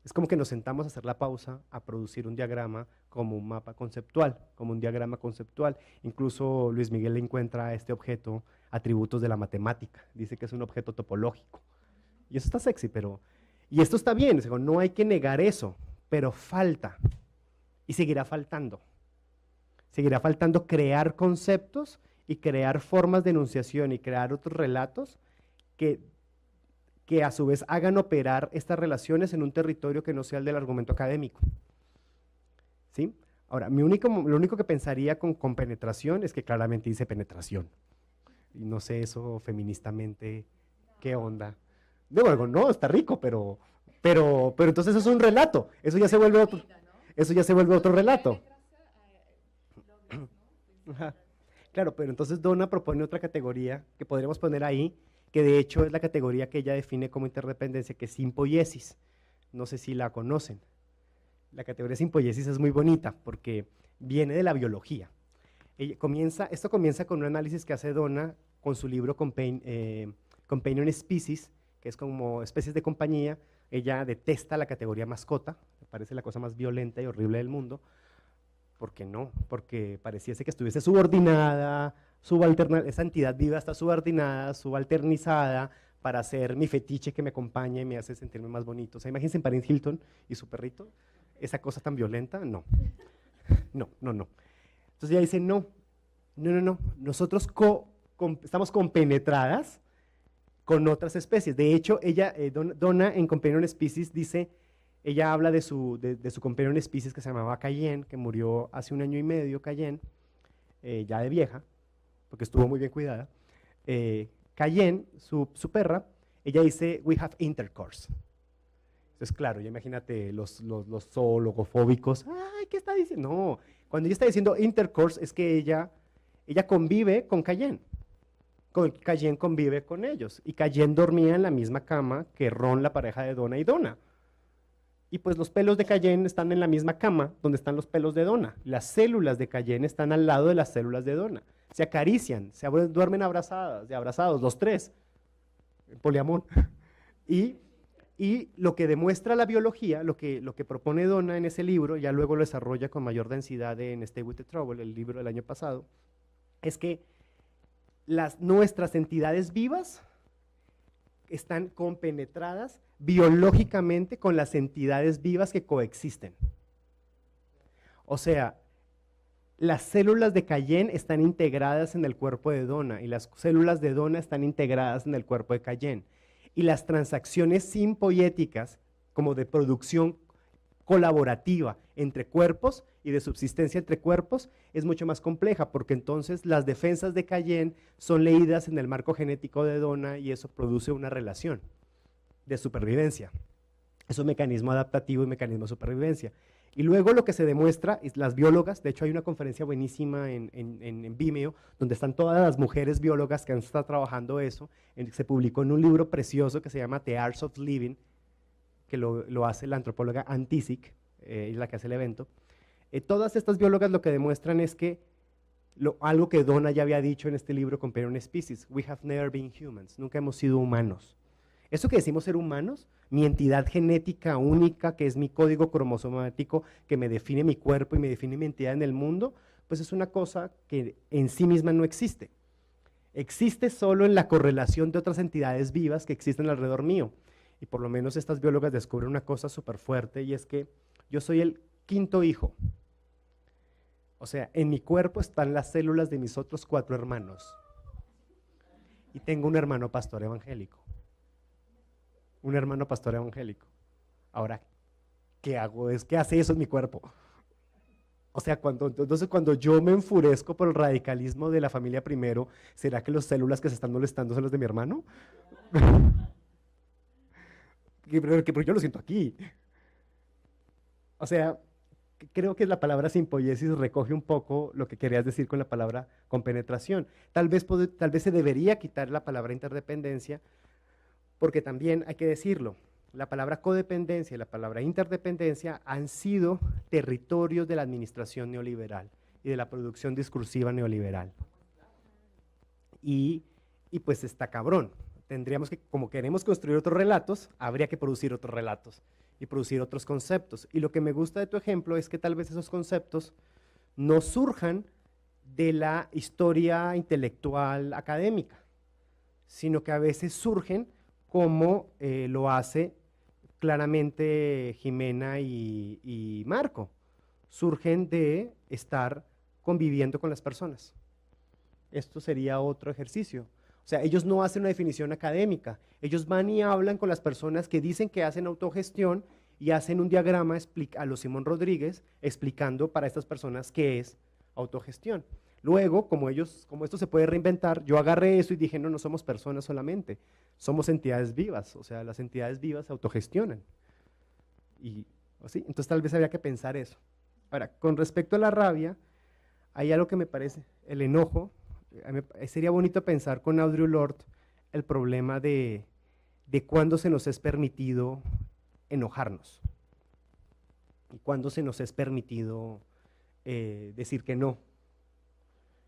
Es como que nos sentamos a hacer la pausa, a producir un diagrama como un mapa conceptual, como un diagrama conceptual. Incluso Luis Miguel le encuentra a este objeto atributos de la matemática, dice que es un objeto topológico. Y eso está sexy, y esto está bien, no hay que negar eso, pero falta, y seguirá faltando. Seguirá faltando crear conceptos y crear formas de enunciación y crear otros relatos que a su vez hagan operar estas relaciones en un territorio que no sea el del argumento académico. ¿Sí? Ahora, lo único que pensaría con penetración es que claramente dice penetración. Y no sé eso feministamente, ¿qué onda? Digo, no, está rico, pero entonces eso es un relato, eso ya se vuelve otro relato. Ajá. Claro, pero entonces Donna propone otra categoría que podríamos poner ahí, que de hecho es la categoría que ella define como interdependencia, que es simpoiesis. No sé si la conocen. La categoría simpoiesis es muy bonita porque viene de la biología. Esto comienza con un análisis que hace Donna con su libro Companion Species, que es como especies de compañía. Ella detesta la categoría mascota, le parece la cosa más violenta y horrible del mundo. ¿Por qué no? Porque pareciese que estuviese subordinada, esa entidad viva está subordinada, subalternizada para ser mi fetiche que me acompaña y me hace sentirme más bonito. O sea, imagínense en Paris Hilton y su perrito, esa cosa tan violenta, no. No. Entonces ella dice, no, nosotros estamos compenetradas con otras especies. De hecho, Donna en Companion Species dice, ella habla de su companion species que se llamaba Cayenne, que murió hace 1 año y medio, Cayenne, ya de vieja, porque estuvo muy bien cuidada. Cayenne, su perra, ella dice, we have intercourse. Entonces, claro, ya imagínate los zoologofóbicos, ay, ¿qué está diciendo? No, cuando ella está diciendo intercourse es que ella convive con Cayenne. Cayenne convive con ellos, y Cayenne dormía en la misma cama que Ron, la pareja de Donna y Donna. Y pues los pelos de Cayenne están en la misma cama donde están los pelos de Donna. Las células de Cayenne están al lado de las células de Donna. Se acarician, duermen abrazados, los tres, en poliamor. Y lo que demuestra la biología, lo que propone Donna en ese libro, ya luego lo desarrolla con mayor densidad en Stay with the Trouble, el libro del año pasado, es que nuestras entidades vivas están compenetradas biológicamente con las entidades vivas que coexisten. O sea, las células de Cayenne están integradas en el cuerpo de Donna y las células de Donna están integradas en el cuerpo de Cayenne. Y las transacciones simpoiéticas, como de producción colaborativa entre cuerpos y de subsistencia entre cuerpos, es mucho más compleja, porque entonces las defensas de Cayenne son leídas en el marco genético de Donna y eso produce una relación de supervivencia. Es un mecanismo adaptativo y mecanismo de supervivencia. Y luego lo que se demuestra, es las biólogas, de hecho hay una conferencia buenísima en Vimeo, donde están todas las mujeres biólogas que han estado trabajando eso, se publicó en un libro precioso que se llama The Arts of Living, que lo hace la antropóloga Ann Tisick, es la que hace el evento. Todas estas biólogas lo que demuestran es que algo que Donna ya había dicho en este libro Companion Species, we have never been humans, nunca hemos sido humanos. Eso que decimos ser humanos, mi entidad genética única, que es mi código cromosomático, que me define mi cuerpo y me define mi entidad en el mundo, pues es una cosa que en sí misma no existe. Existe solo en la correlación de otras entidades vivas que existen alrededor mío. Y por lo menos estas biólogas descubren una cosa súper fuerte, y es que yo soy el 5.º hijo. O sea, en mi cuerpo están las células de mis otros 4 hermanos. y tengo un hermano pastor evangélico. Un hermano pastor evangélico. Ahora, ¿qué hago? ¿Qué hace eso en mi cuerpo? O sea, entonces cuando yo me enfurezco por el radicalismo de la familia primero, ¿será que las células que se están molestando son las de mi hermano? Porque yo lo siento aquí. O sea, creo que la palabra simpoiesis recoge un poco lo que querías decir con la palabra compenetración. Tal vez se debería quitar la palabra interdependencia, porque también hay que decirlo, la palabra codependencia y la palabra interdependencia han sido territorios de la administración neoliberal y de la producción discursiva neoliberal. Y pues está cabrón. Tendríamos que, como queremos construir otros relatos, habría que producir otros relatos y producir otros conceptos. Y lo que me gusta de tu ejemplo es que tal vez esos conceptos no surjan de la historia intelectual académica, sino que a veces surgen como lo hace claramente Jimena y Marco. Surgen de estar conviviendo con las personas. Esto sería otro ejercicio. O sea, ellos no hacen una definición académica, ellos van y hablan con las personas que dicen que hacen autogestión y hacen un diagrama a lo Simón Rodríguez explicando para estas personas qué es autogestión. Luego, como esto se puede reinventar, yo agarré eso y dije, no somos personas solamente, somos entidades vivas, o sea, las entidades vivas se autogestionan. Entonces tal vez habría que pensar eso. Ahora, con respecto a la rabia, hay algo que me parece, el enojo. Sería bonito pensar con Audre Lorde el problema de cuándo se nos es permitido enojarnos y cuándo se nos es permitido decir que no,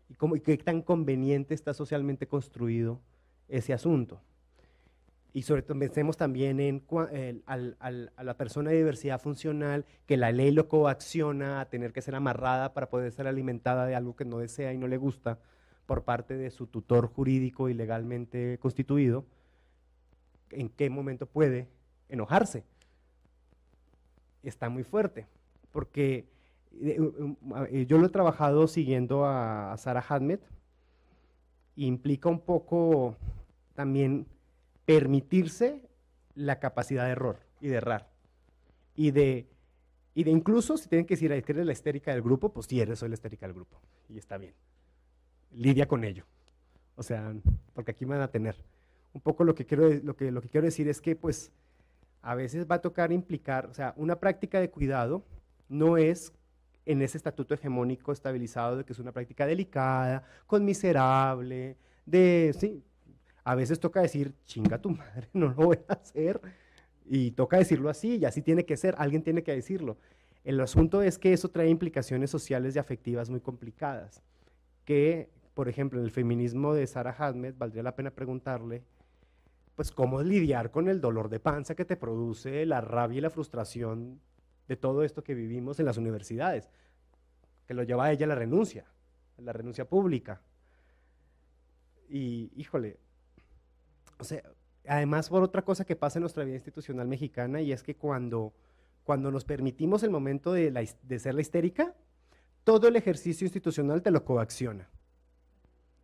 y qué tan conveniente está socialmente construido ese asunto. Y sobre todo pensemos también a la persona de diversidad funcional, que la ley lo coacciona a tener que ser amarrada para poder ser alimentada de algo que no desea y no le gusta, por parte de su tutor jurídico y legalmente constituido. ¿En qué momento puede enojarse? Está muy fuerte, porque yo lo he trabajado siguiendo a Sara Hadmed, y implica un poco también permitirse la capacidad de error y de errar, y de incluso si tienen que decir que eres la histérica del grupo, pues sí, soy la histérica del grupo, y está bien. Lidia con ello, o sea, porque aquí me van a tener. Un poco lo que quiero decir es que pues a veces va a tocar implicar, o sea, una práctica de cuidado no es en ese estatuto hegemónico estabilizado de que es una práctica delicada, conmiserable, sí, a veces toca decir, chinga tu madre, no lo voy a hacer, y toca decirlo así, y así tiene que ser, alguien tiene que decirlo. El asunto es que eso trae implicaciones sociales y afectivas muy complicadas, que por ejemplo, en el feminismo de Sara Hadmed, valdría la pena preguntarle, pues, cómo lidiar con el dolor de panza que te produce la rabia y la frustración de todo esto que vivimos en las universidades, que lo lleva a ella a la renuncia pública. Y, híjole, o sea, además por otra cosa que pasa en nuestra vida institucional mexicana, y es que cuando nos permitimos el momento de ser la histérica, todo el ejercicio institucional te lo coacciona.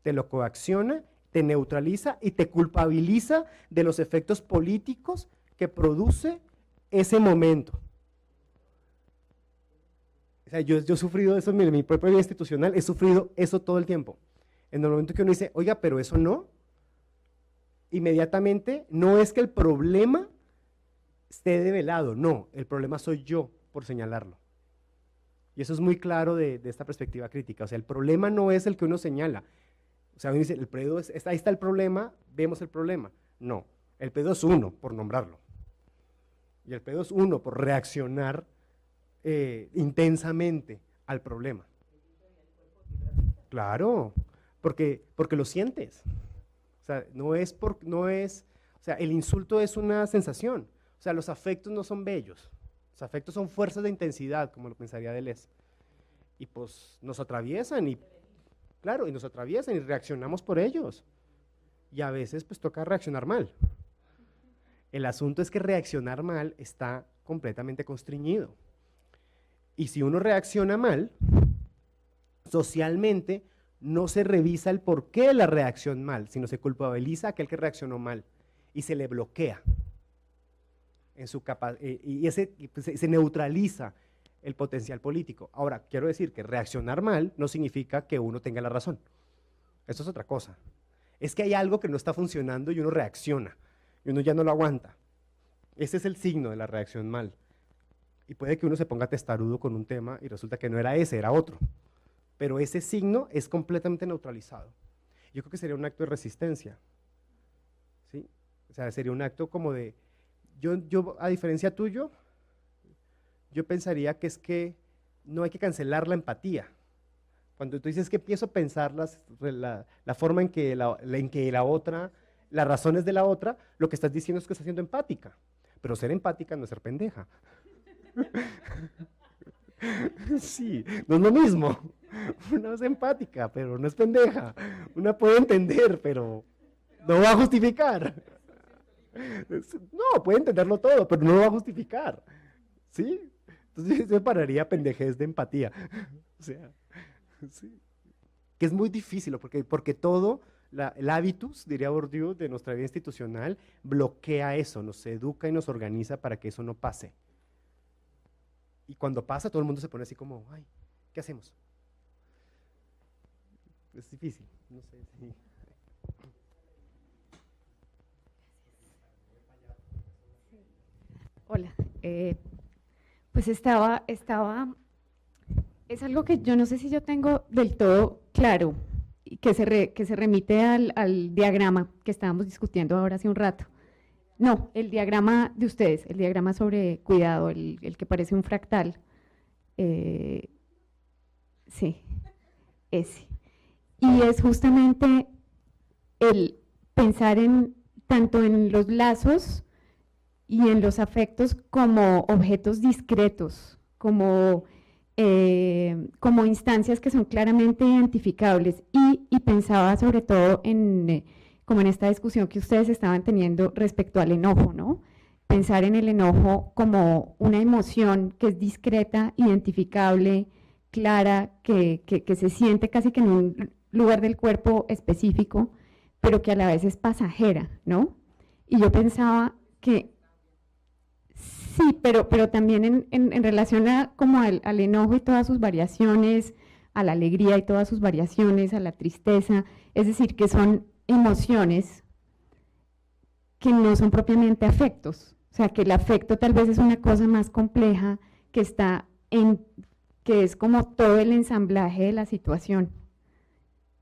Te neutraliza y te culpabiliza de los efectos políticos que produce ese momento. O sea, yo he sufrido eso en mi propia vida institucional, he sufrido eso todo el tiempo. En el momento que uno dice, oiga, pero eso no, inmediatamente no es que el problema esté develado, no, el problema soy yo por señalarlo. Y eso es muy claro de esta perspectiva crítica. O sea, el problema no es el que uno señala. O sea, uno dice, ahí está el problema, vemos el problema. No, el pedo es uno, por nombrarlo. Y el pedo es uno, por reaccionar intensamente al problema. Claro, porque lo sientes. O sea, o sea, el insulto es una sensación. O sea, los afectos no son bellos. Los afectos son fuerzas de intensidad, como lo pensaría Deleuze. Y pues nos atraviesan y reaccionamos por ellos. Y a veces pues toca reaccionar mal. El asunto es que reaccionar mal está completamente constreñido. Y si uno reacciona mal, socialmente no se revisa el porqué de la reacción mal, sino se culpabiliza a aquel que reaccionó mal y se le bloquea en su y pues, se neutraliza el potencial político. Ahora, quiero decir que reaccionar mal no significa que uno tenga la razón. Eso es otra cosa. Es que hay algo que no está funcionando y uno reacciona y uno ya no lo aguanta. Ese es el signo de la reacción mal. Y puede que uno se ponga testarudo con un tema y resulta que no era ese, era otro. Pero ese signo es completamente neutralizado. Yo creo que sería un acto de resistencia. ¿Sí? O sea, sería un acto como de… Yo a diferencia tuyo, yo pensaría que es que no hay que cancelar la empatía. Cuando tú dices que empiezo a pensar la forma en que la otra, las razones de la otra, lo que estás diciendo es que estás siendo empática. Pero ser empática no es ser pendeja. Sí, no es lo mismo. Una es empática, pero no es pendeja. Una puede entender, pero no va a justificar. No, puede entenderlo todo, pero no lo va a justificar. ¿Sí? Entonces yo separaría pendejez de empatía. O sea, sí. Que es muy difícil, porque todo, el hábitus, diría Bourdieu, de nuestra vida institucional, bloquea eso, nos educa y nos organiza para que eso no pase. Y cuando pasa, todo el mundo se pone así como, ay, ¿qué hacemos? Es difícil, no sé si… Hola, pues es algo que yo no sé si yo tengo del todo claro, y que se remite al diagrama que estábamos discutiendo ahora hace un rato. No, el diagrama de ustedes, el diagrama sobre cuidado, el que parece un fractal. Sí, ese. Y es justamente el pensar tanto en los lazos y en los afectos como objetos discretos, como instancias que son claramente identificables, y pensaba sobre todo como en esta discusión que ustedes estaban teniendo respecto al enojo, ¿no? Pensar en el enojo como una emoción que es discreta, identificable, clara, que se siente casi que en un lugar del cuerpo específico, pero que a la vez es pasajera, ¿no? Y yo pensaba que sí, pero también en relación como al enojo y todas sus variaciones, a la alegría y todas sus variaciones, a la tristeza, es decir, que son emociones que no son propiamente afectos. O sea, que el afecto tal vez es una cosa más compleja que es como todo el ensamblaje de la situación,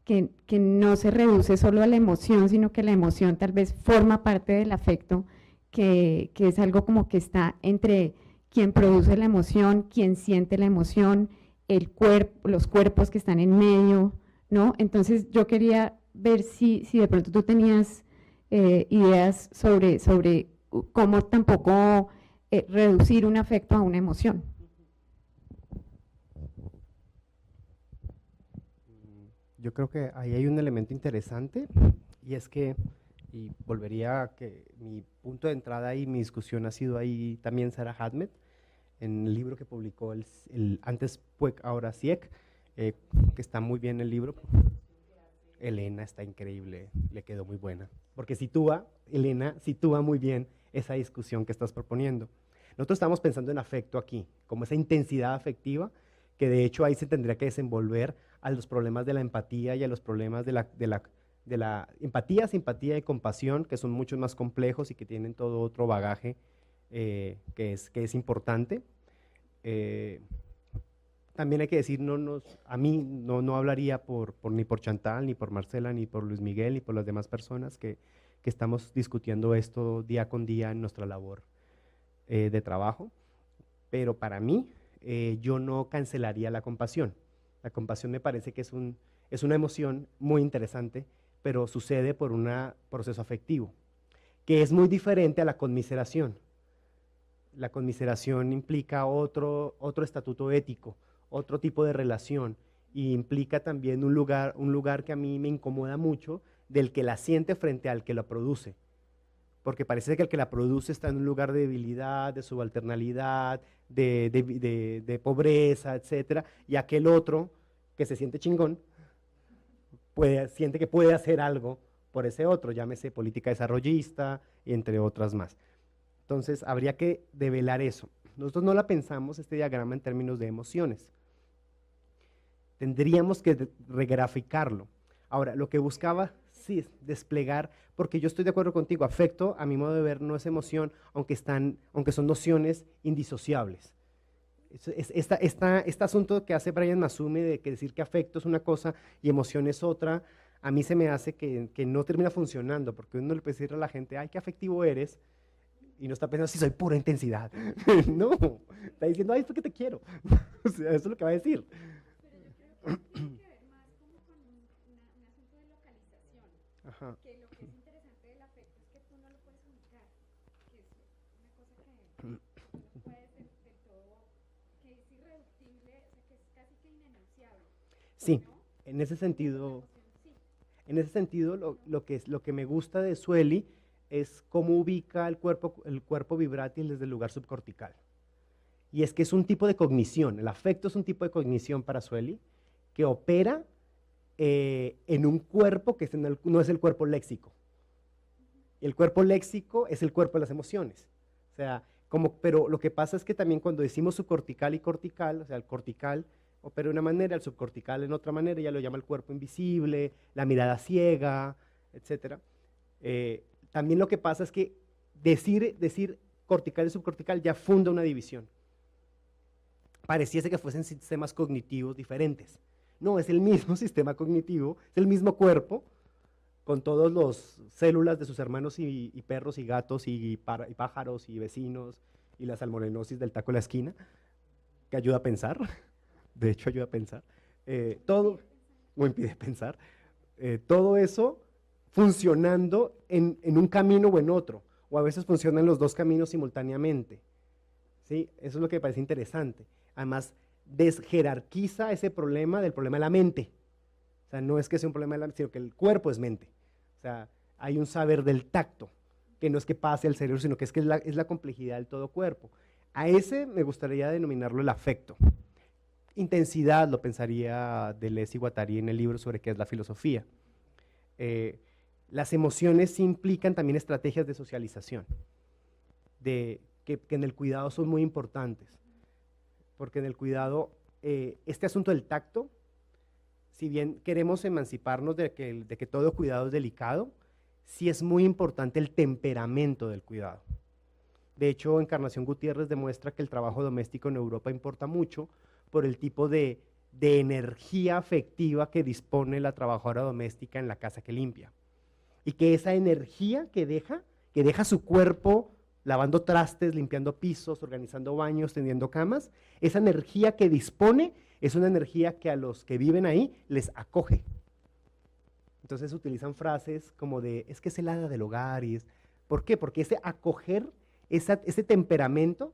que no se reduce solo a la emoción, sino que la emoción tal vez forma parte del afecto, que es algo como que está entre quien produce la emoción, quien siente la emoción, los cuerpos que están en medio, ¿no? Entonces yo quería ver si de pronto tú tenías ideas sobre cómo tampoco reducir un afecto a una emoción. Yo creo que ahí hay un elemento interesante, y es que, y volvería a que mi punto de entrada y mi discusión ha sido ahí también Sarah Hadmet, en el libro que publicó el antes Puig, ahora Sieck, que está muy bien el libro. Elena está increíble, le quedó muy buena, porque Elena sitúa muy bien esa discusión que estás proponiendo. Nosotros estamos pensando en afecto aquí, como esa intensidad afectiva, que de hecho ahí se tendría que desenvolver a los problemas de la empatía y a los problemas de la empatía, simpatía y compasión, que son mucho más complejos y que tienen todo otro bagaje que es importante. También hay que decir, a mí no hablaría ni por Chantal, ni por Marcela, ni por Luis Miguel, ni por las demás personas que estamos discutiendo esto día con día en nuestra labor de trabajo, pero para mí yo no cancelaría la compasión. La compasión me parece que es una emoción muy interesante, pero sucede por un proceso afectivo, que es muy diferente a la conmiseración. La conmiseración implica otro estatuto ético, otro tipo de relación, y implica también un lugar que a mí me incomoda mucho, del que la siente frente al que la produce. Porque parece que el que la produce está en un lugar de debilidad, de subalternalidad, de pobreza, etcétera, y aquel otro que se siente chingón, siente que puede hacer algo por ese otro, llámese política desarrollista, y entre otras más. Entonces, habría que develar eso. Nosotros no la pensamos, este diagrama, en términos de emociones. Tendríamos que regraficarlo. Ahora, lo que buscaba, sí, es desplegar, porque yo estoy de acuerdo contigo, afecto, a mi modo de ver, no es emoción, aunque son nociones indisociables. Este asunto que hace Brian Massumi de que decir que afecto es una cosa y emoción es otra, a mí se me hace que no termina funcionando, porque uno le puede decir a la gente, ay, qué afectivo eres, y no está pensando si soy pura intensidad. No, está diciendo, ay, es porque te quiero. O sea, eso es lo que va a decir. Pero yo creo que tiene que ver más como con un asunto de localización, Ajá. que lo que es interesante del afecto es que tú no lo puedes ubicar, que es una cosa que no puedes del todo, que es irreductible, o sea, que es casi que inenunciable. Sí, ¿No? en ese sentido, Emoción, sí. lo que me gusta de Sueli es cómo ubica el cuerpo vibrátil desde el lugar subcortical. Y es que es un tipo de cognición, el afecto es un tipo de cognición para Sueli que opera en un cuerpo que no es el cuerpo léxico. El cuerpo léxico es el cuerpo de las emociones. O sea, pero lo que pasa es que también cuando decimos subcortical y cortical, o sea, el cortical opera de una manera, el subcortical en otra manera, ya lo llama el cuerpo invisible, la mirada ciega, etc. También lo que pasa es que decir cortical y subcortical ya funda una división. Pareciese que fuesen sistemas cognitivos diferentes. No, es el mismo sistema cognitivo, es el mismo cuerpo, con todas las células de sus hermanos y perros y gatos y pájaros y vecinos y la salmonellosis del taco de la esquina, que ayuda a pensar, de hecho ayuda a pensar, todo, o impide pensar, todo eso funcionando en un camino o en otro, o a veces funcionan los dos caminos simultáneamente. ¿Sí? Eso es lo que me parece interesante. Además, desjerarquiza ese problema del problema de la mente. O sea, no es que sea un problema de la mente, sino que el cuerpo es mente. O sea, hay un saber del tacto, que no es que pase al cerebro, sino que es la complejidad del todo cuerpo. A ese me gustaría denominarlo el afecto. Intensidad, lo pensaría Deleuze y Guattari en el libro sobre qué es la filosofía. Las emociones implican también estrategias de socialización, que en el cuidado son muy importantes, porque en el cuidado, este asunto del tacto, si bien queremos emanciparnos de que todo cuidado es delicado, sí es muy importante el temperamento del cuidado. De hecho, Encarnación Gutiérrez demuestra que el trabajo doméstico en Europa importa mucho por el tipo de energía afectiva que dispone la trabajadora doméstica en la casa que limpia. Y que esa energía que deja su cuerpo lavando trastes, limpiando pisos, organizando baños, tendiendo camas, esa energía que dispone es una energía que a los que viven ahí les acoge. Entonces utilizan frases como de, es que es el hada del hogar. ¿Por qué? Porque ese acoger, ese temperamento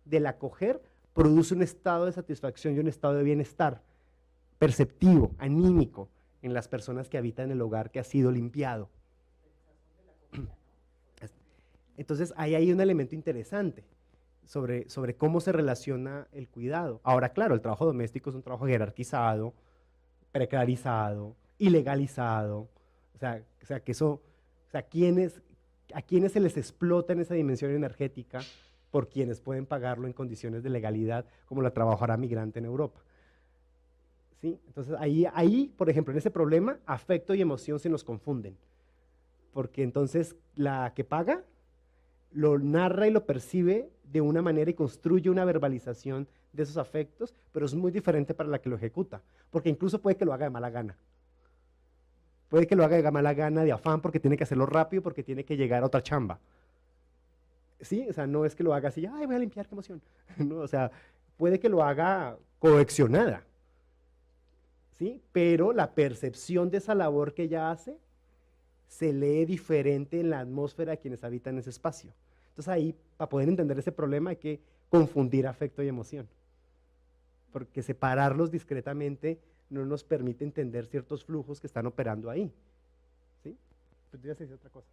del acoger produce un estado de satisfacción y un estado de bienestar perceptivo, anímico, en las personas que habitan el hogar que ha sido limpiado. Entonces, ahí hay un elemento interesante sobre cómo se relaciona el cuidado. Ahora, claro, el trabajo doméstico es un trabajo jerarquizado, precarizado, ilegalizado, a quienes se les explota en esa dimensión energética por quienes pueden pagarlo en condiciones de legalidad, como la trabajadora migrante en Europa. ¿Sí? Entonces, ahí, por ejemplo, en ese problema, afecto y emoción se nos confunden, porque entonces la que paga lo narra y lo percibe de una manera y construye una verbalización de esos afectos, pero es muy diferente para la que lo ejecuta, porque incluso puede que lo haga de mala gana. Puede que lo haga de mala gana, de afán, porque tiene que hacerlo rápido, porque tiene que llegar a otra chamba. ¿Sí? O sea, no es que lo haga así, ay, voy a limpiar, qué emoción. No, o sea, puede que lo haga coaccionada, ¿sí? Pero la percepción de esa labor que ella hace se lee diferente en la atmósfera de quienes habitan ese espacio. Entonces ahí, para poder entender ese problema, hay que confundir afecto y emoción, porque separarlos discretamente no nos permite entender ciertos flujos que están operando ahí. ¿Sí? Podrías decir otra cosa.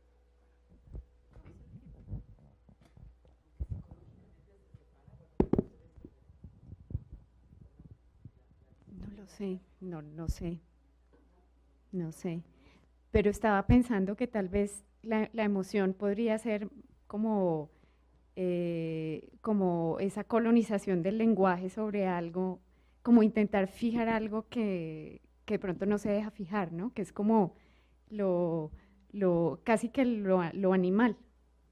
No lo sé, no sé. no sé, pero estaba pensando que tal vez la emoción podría ser como, como esa colonización del lenguaje sobre algo, como intentar fijar algo que de pronto no se deja fijar, ¿no? Que es como casi que lo animal,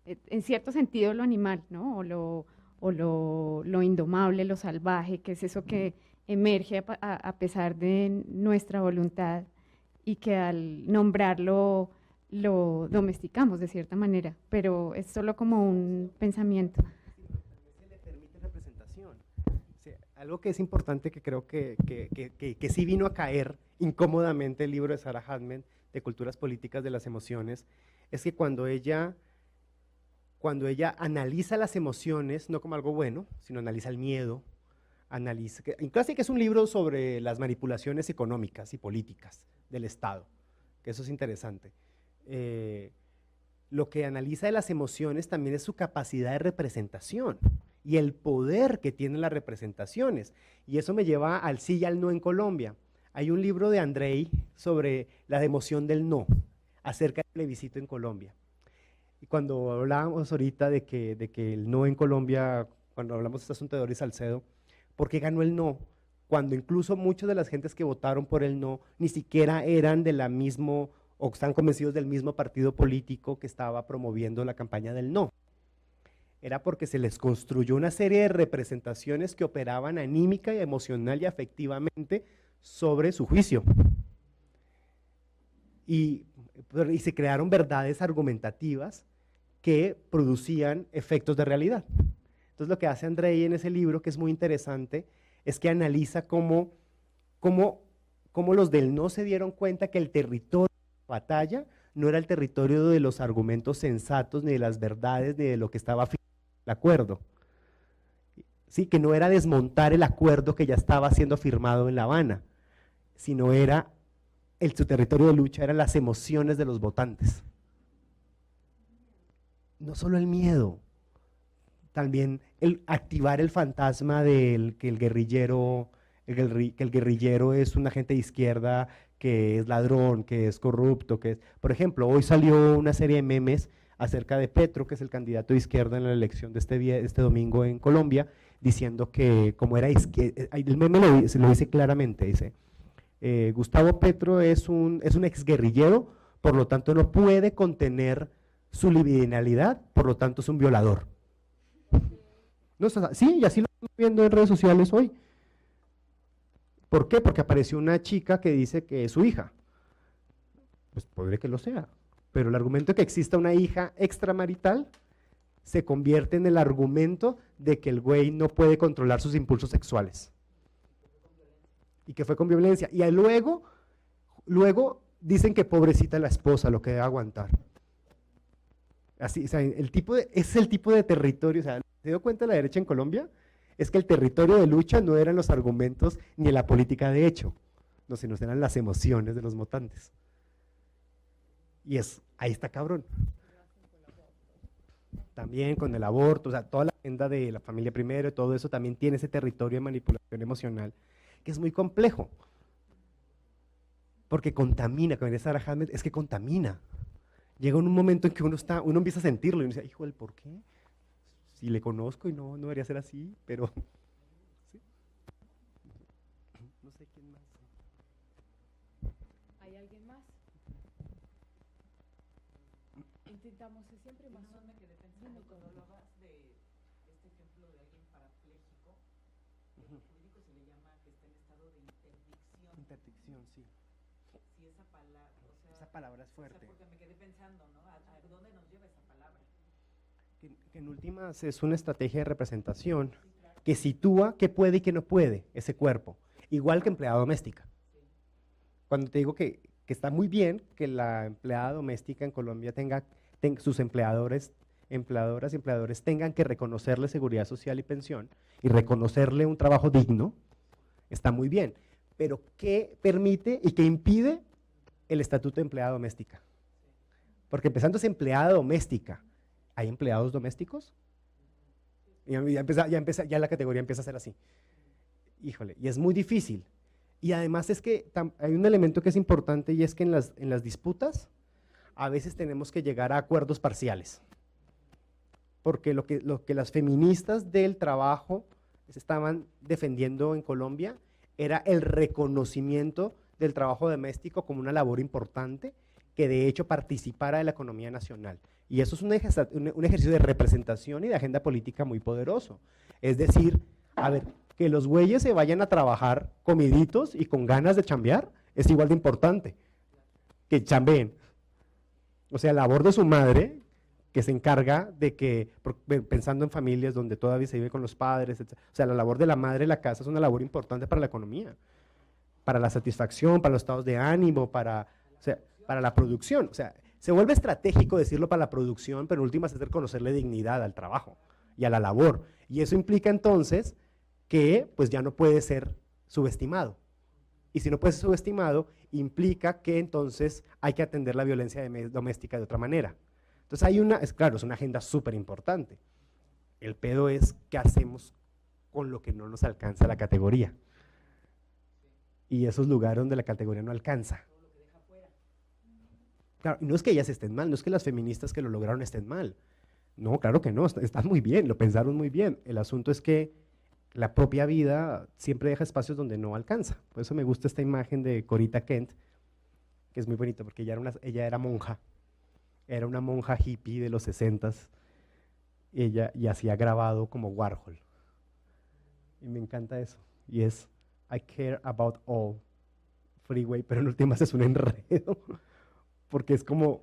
en cierto sentido lo animal, ¿no? O lo indomable, lo salvaje, que es eso que emerge a pesar de nuestra voluntad y que al nombrarlo lo domesticamos de cierta manera, pero es solo como un pensamiento. Se le permite representación. Sí, algo que es importante que creo que sí vino a caer incómodamente el libro de Sarah Hartman, de Culturas Políticas de las Emociones, es que cuando ella analiza las emociones, no como algo bueno, sino analiza el miedo, en clase que es un libro sobre las manipulaciones económicas y políticas del Estado, que eso es interesante. Lo que analiza de las emociones también es su capacidad de representación y el poder que tienen las representaciones, y eso me lleva al sí y al no en Colombia. Hay un libro de Andrei sobre la emoción del no, acerca del plebiscito en Colombia. Y cuando hablábamos ahorita de que el no en Colombia, cuando hablamos de este asunto de Doris Salcedo, ¿por qué ganó el no? Cuando incluso muchas de las gentes que votaron por el no ni siquiera eran de la mismo o están convencidos del mismo partido político que estaba promoviendo la campaña del no. Era porque se les construyó una serie de representaciones que operaban anímica y emocional y afectivamente sobre su juicio. Y se crearon verdades argumentativas que producían efectos de realidad. Entonces lo que hace Andrei en ese libro, que es muy interesante, es que analiza cómo los del no se dieron cuenta que el territorio de la batalla no era el territorio de los argumentos sensatos, ni de las verdades, ni de lo que estaba firmado el acuerdo. Sí, que no era desmontar el acuerdo que ya estaba siendo firmado en La Habana, sino era su territorio de lucha, eran las emociones de los votantes. No solo el miedo, también el activar el fantasma del que el guerrillero es un agente de izquierda, que es ladrón, que es corrupto, que es… Por ejemplo, hoy salió una serie de memes acerca de Petro, que es el candidato de izquierda en la elección de este domingo en Colombia, diciendo que como era izquierda, el meme lo dice claramente, dice… Gustavo Petro es un exguerrillero, por lo tanto no puede contener su libidinalidad, por lo tanto es un violador. No, sí, y así lo estamos viendo en redes sociales hoy. ¿Por qué? Porque apareció una chica que dice que es su hija. Pues podría que lo sea, pero el argumento de que exista una hija extramarital se convierte en el argumento de que el güey no puede controlar sus impulsos sexuales. Y que fue con violencia. Y luego dicen que pobrecita la esposa, lo que debe aguantar. Así, o sea, es el tipo de territorio, o sea, ¿se dio cuenta la derecha en Colombia? Es que el territorio de lucha no eran los argumentos ni la política de hecho, no, sino eran las emociones de los votantes. Y ahí está cabrón. También con el aborto, o sea, toda la agenda de la familia primero, todo eso también tiene ese territorio de manipulación emocional, que es muy complejo, porque contamina, como dice Sarah Hartman, es que contamina. Llega un momento en que uno empieza a sentirlo y uno dice, hijo, ¿el por qué? Si le conozco y no debería ser así, pero… ¿sí? No sé quién más. ¿Hay alguien más? Intentamos siempre más. No me quedé pensando cuando hablabas de este ejemplo de alguien parapléjico, en lo jurídico se le llama que está en estado de interdicción. Interdicción, sí. Sí, esa palabra, o sea… Esa palabra es fuerte. O sea, porque me quedé pensando, ¿no? ¿A dónde nos lleva esa palabra? Que en últimas es una estrategia de representación que sitúa qué puede y qué no puede ese cuerpo, igual que empleada doméstica. Cuando te digo que está muy bien que la empleada doméstica en Colombia tenga sus empleadoras y empleadores tengan que reconocerle seguridad social y pensión y reconocerle un trabajo digno, está muy bien, pero ¿qué permite y qué impide el estatuto de empleada doméstica? Porque empezando es empleada doméstica, ¿hay empleados domésticos? Ya la categoría empieza a ser así. Híjole, y es muy difícil. Y además es que hay un elemento que es importante y es que en las disputas a veces tenemos que llegar a acuerdos parciales. Porque lo que las feministas del trabajo estaban defendiendo en Colombia era el reconocimiento del trabajo doméstico como una labor importante que de hecho participara de la economía nacional. Y eso es un ejercicio de representación y de agenda política muy poderoso. Es decir, a ver, que los güeyes se vayan a trabajar comiditos y con ganas de chambear es igual de importante que chambeen. O sea, la labor de su madre, que se encarga de que, pensando en familias donde todavía se vive con los padres, etc. O sea, la labor de la madre en la casa es una labor importante para la economía, para la satisfacción, para los estados de ánimo, para la producción. O sea, se vuelve estratégico decirlo para la producción, pero en últimas es reconocerle dignidad al trabajo y a la labor. Y eso implica entonces que pues ya no puede ser subestimado. Y si no puede ser subestimado, implica que entonces hay que atender la violencia doméstica de otra manera. Entonces claro, es una agenda súper importante. El pedo es qué hacemos con lo que no nos alcanza la categoría. Y esos lugares donde la categoría no alcanza. Claro, y no es que ellas estén mal, no es que las feministas que lo lograron estén mal. No, claro que no, están muy bien, lo pensaron muy bien. El asunto es que la propia vida siempre deja espacios donde no alcanza. Por eso me gusta esta imagen de Corita Kent, que es muy bonita porque ella era monja. Era una monja hippie de los 60s, y hacía grabado como Warhol. Y me encanta eso. Y es, I care about all, freeway, pero en últimas es un enredo, porque es como,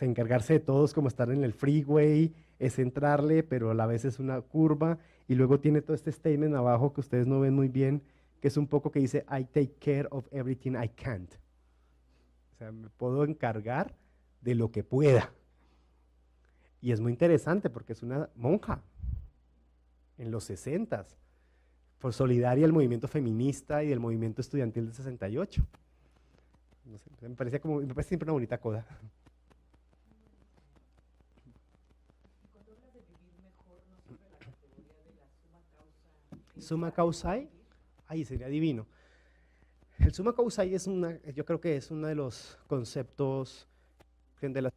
encargarse de todos, como estar en el freeway, es entrarle, pero a la vez es una curva, y luego tiene todo este statement abajo que ustedes no ven muy bien, que es un poco que dice, I take care of everything I can't. O sea, me puedo encargar de lo que pueda. Y es muy interesante porque es una monja en los 60s, por solidaria del movimiento feminista y del movimiento estudiantil del 68. No sé, me parece siempre una bonita coda. Cuando hablas de vivir mejor, ¿no sirve la categoría de la summa causa? Summa causae, ahí sería divino. El summa causae yo creo que es uno de los conceptos de las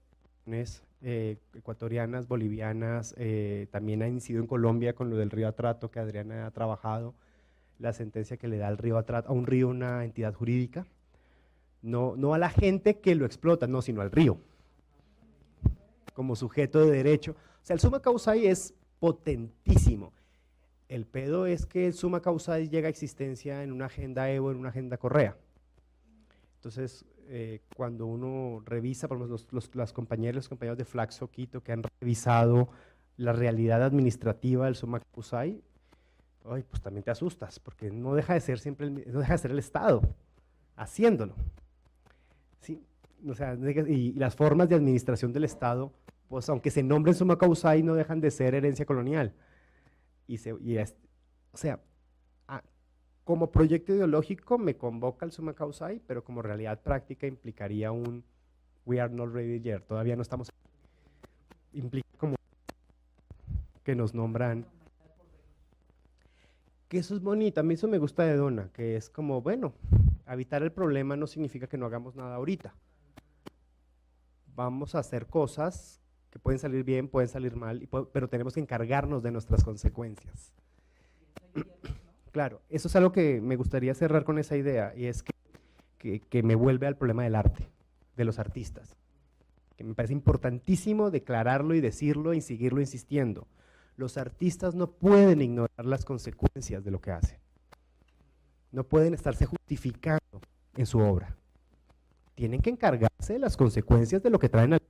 naciones ecuatorianas, bolivianas, también ha incidido en Colombia con lo del río Atrato, que Adriana ha trabajado, la sentencia que le da al río Atrato, a un río una entidad jurídica, no a la gente que lo explota, no, sino al río, como sujeto de derecho. O sea, el summa causae es potentísimo. El pedo es que el summa causae llega a existencia en una agenda Evo, en una agenda Correa. Entonces, cuando uno revisa, por ejemplo, los compañeros de Flaxo, Quito, que han revisado la realidad administrativa del summa causae, pues también te asustas, porque no deja de ser no deja de ser el Estado haciéndolo. ¿Sí? O sea, y las formas de administración del Estado, pues aunque se nombren summa causae, no dejan de ser herencia colonial. O sea, como proyecto ideológico me convoca el summa causae, pero como realidad práctica implicaría un we are not ready yet, todavía no estamos. Implica como que nos nombran. Que eso es bonito, a mí eso me gusta de Donna, que es como, bueno, evitar el problema no significa que no hagamos nada ahorita. Vamos a hacer cosas que pueden salir bien, pueden salir mal, pero tenemos que encargarnos de nuestras consecuencias. Claro, eso es algo que me gustaría cerrar con esa idea, y es que me vuelve al problema del arte, de los artistas, que me parece importantísimo declararlo y decirlo y seguirlo insistiendo. Los artistas no pueden ignorar las consecuencias de lo que hacen, no pueden estarse justificando en su obra, tienen que encargarse de las consecuencias de lo que traen al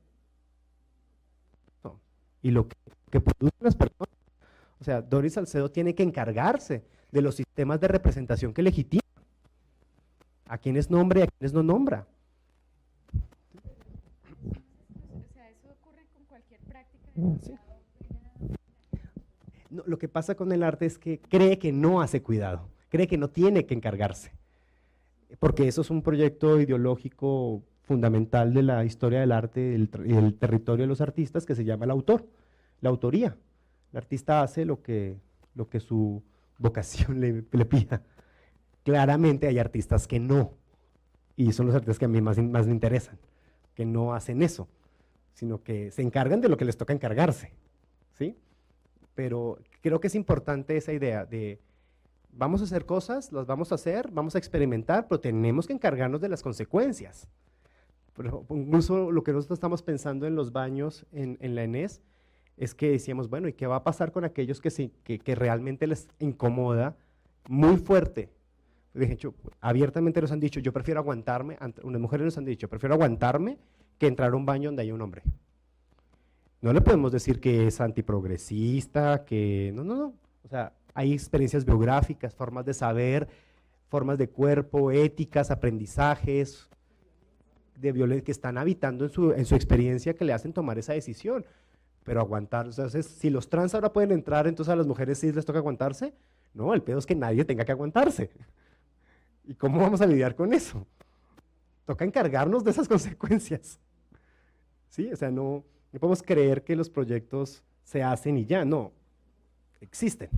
y lo que producen las personas. O sea, Doris Salcedo tiene que encargarse de los sistemas de representación que legitima, a quienes nombra y a quienes no nombra. O sea, eso ocurre con cualquier práctica. Sí. No, lo que pasa con el arte es que cree que no hace cuidado, cree que no tiene que encargarse, porque eso es un proyecto ideológico fundamental de la historia del arte y el territorio de los artistas, que se llama el autor, la autoría. El artista hace lo que su vocación le pida, Claramente hay artistas que no, y son los artistas que a mí más me interesan, que no hacen eso, sino que se encargan de lo que les toca encargarse, ¿sí? Pero creo que es importante esa idea de vamos a hacer cosas, las vamos a hacer, vamos a experimentar, pero tenemos que encargarnos de las consecuencias. Pero incluso lo que nosotros estamos pensando en los baños en la ENES es que decíamos, bueno, ¿y qué va a pasar con aquellos que realmente les incomoda muy fuerte? De hecho, abiertamente nos han dicho, yo prefiero aguantarme, unas mujeres nos han dicho, prefiero aguantarme que entrar a un baño donde haya un hombre. No le podemos decir que es antiprogresista, que no. O sea, hay experiencias biográficas, formas de saber, formas de cuerpo, éticas, aprendizajes de violencia que están habitando en su experiencia que le hacen tomar esa decisión. Pero aguantar, entonces, si los trans ahora pueden entrar, entonces a las mujeres sí les toca aguantarse. No, el pedo es que nadie tenga que aguantarse. ¿Y cómo vamos a lidiar con eso? Toca encargarnos de esas consecuencias. ¿Sí? O sea, no podemos creer que los proyectos se hacen y ya, no. Existen.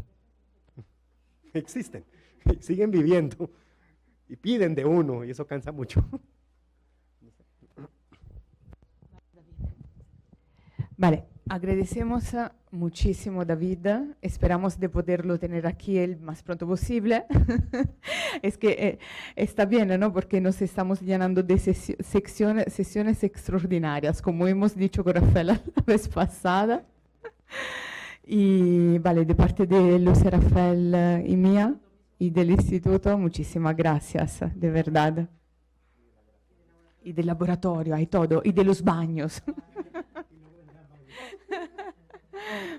Existen. Y siguen viviendo. Y piden de uno, y eso cansa mucho. Vale, agradecemos muchísimo, David. Esperamos de poderlo tener aquí el más pronto posible. Es que está bien, ¿no? Porque nos estamos llenando de sesiones extraordinarias, como hemos dicho con Rafael la vez pasada. Y vale, de parte de Lucia, Rafael y mía y del instituto, muchísimas gracias, de verdad. Y del laboratorio, hay todo, y de los baños.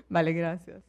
Vale, gracias.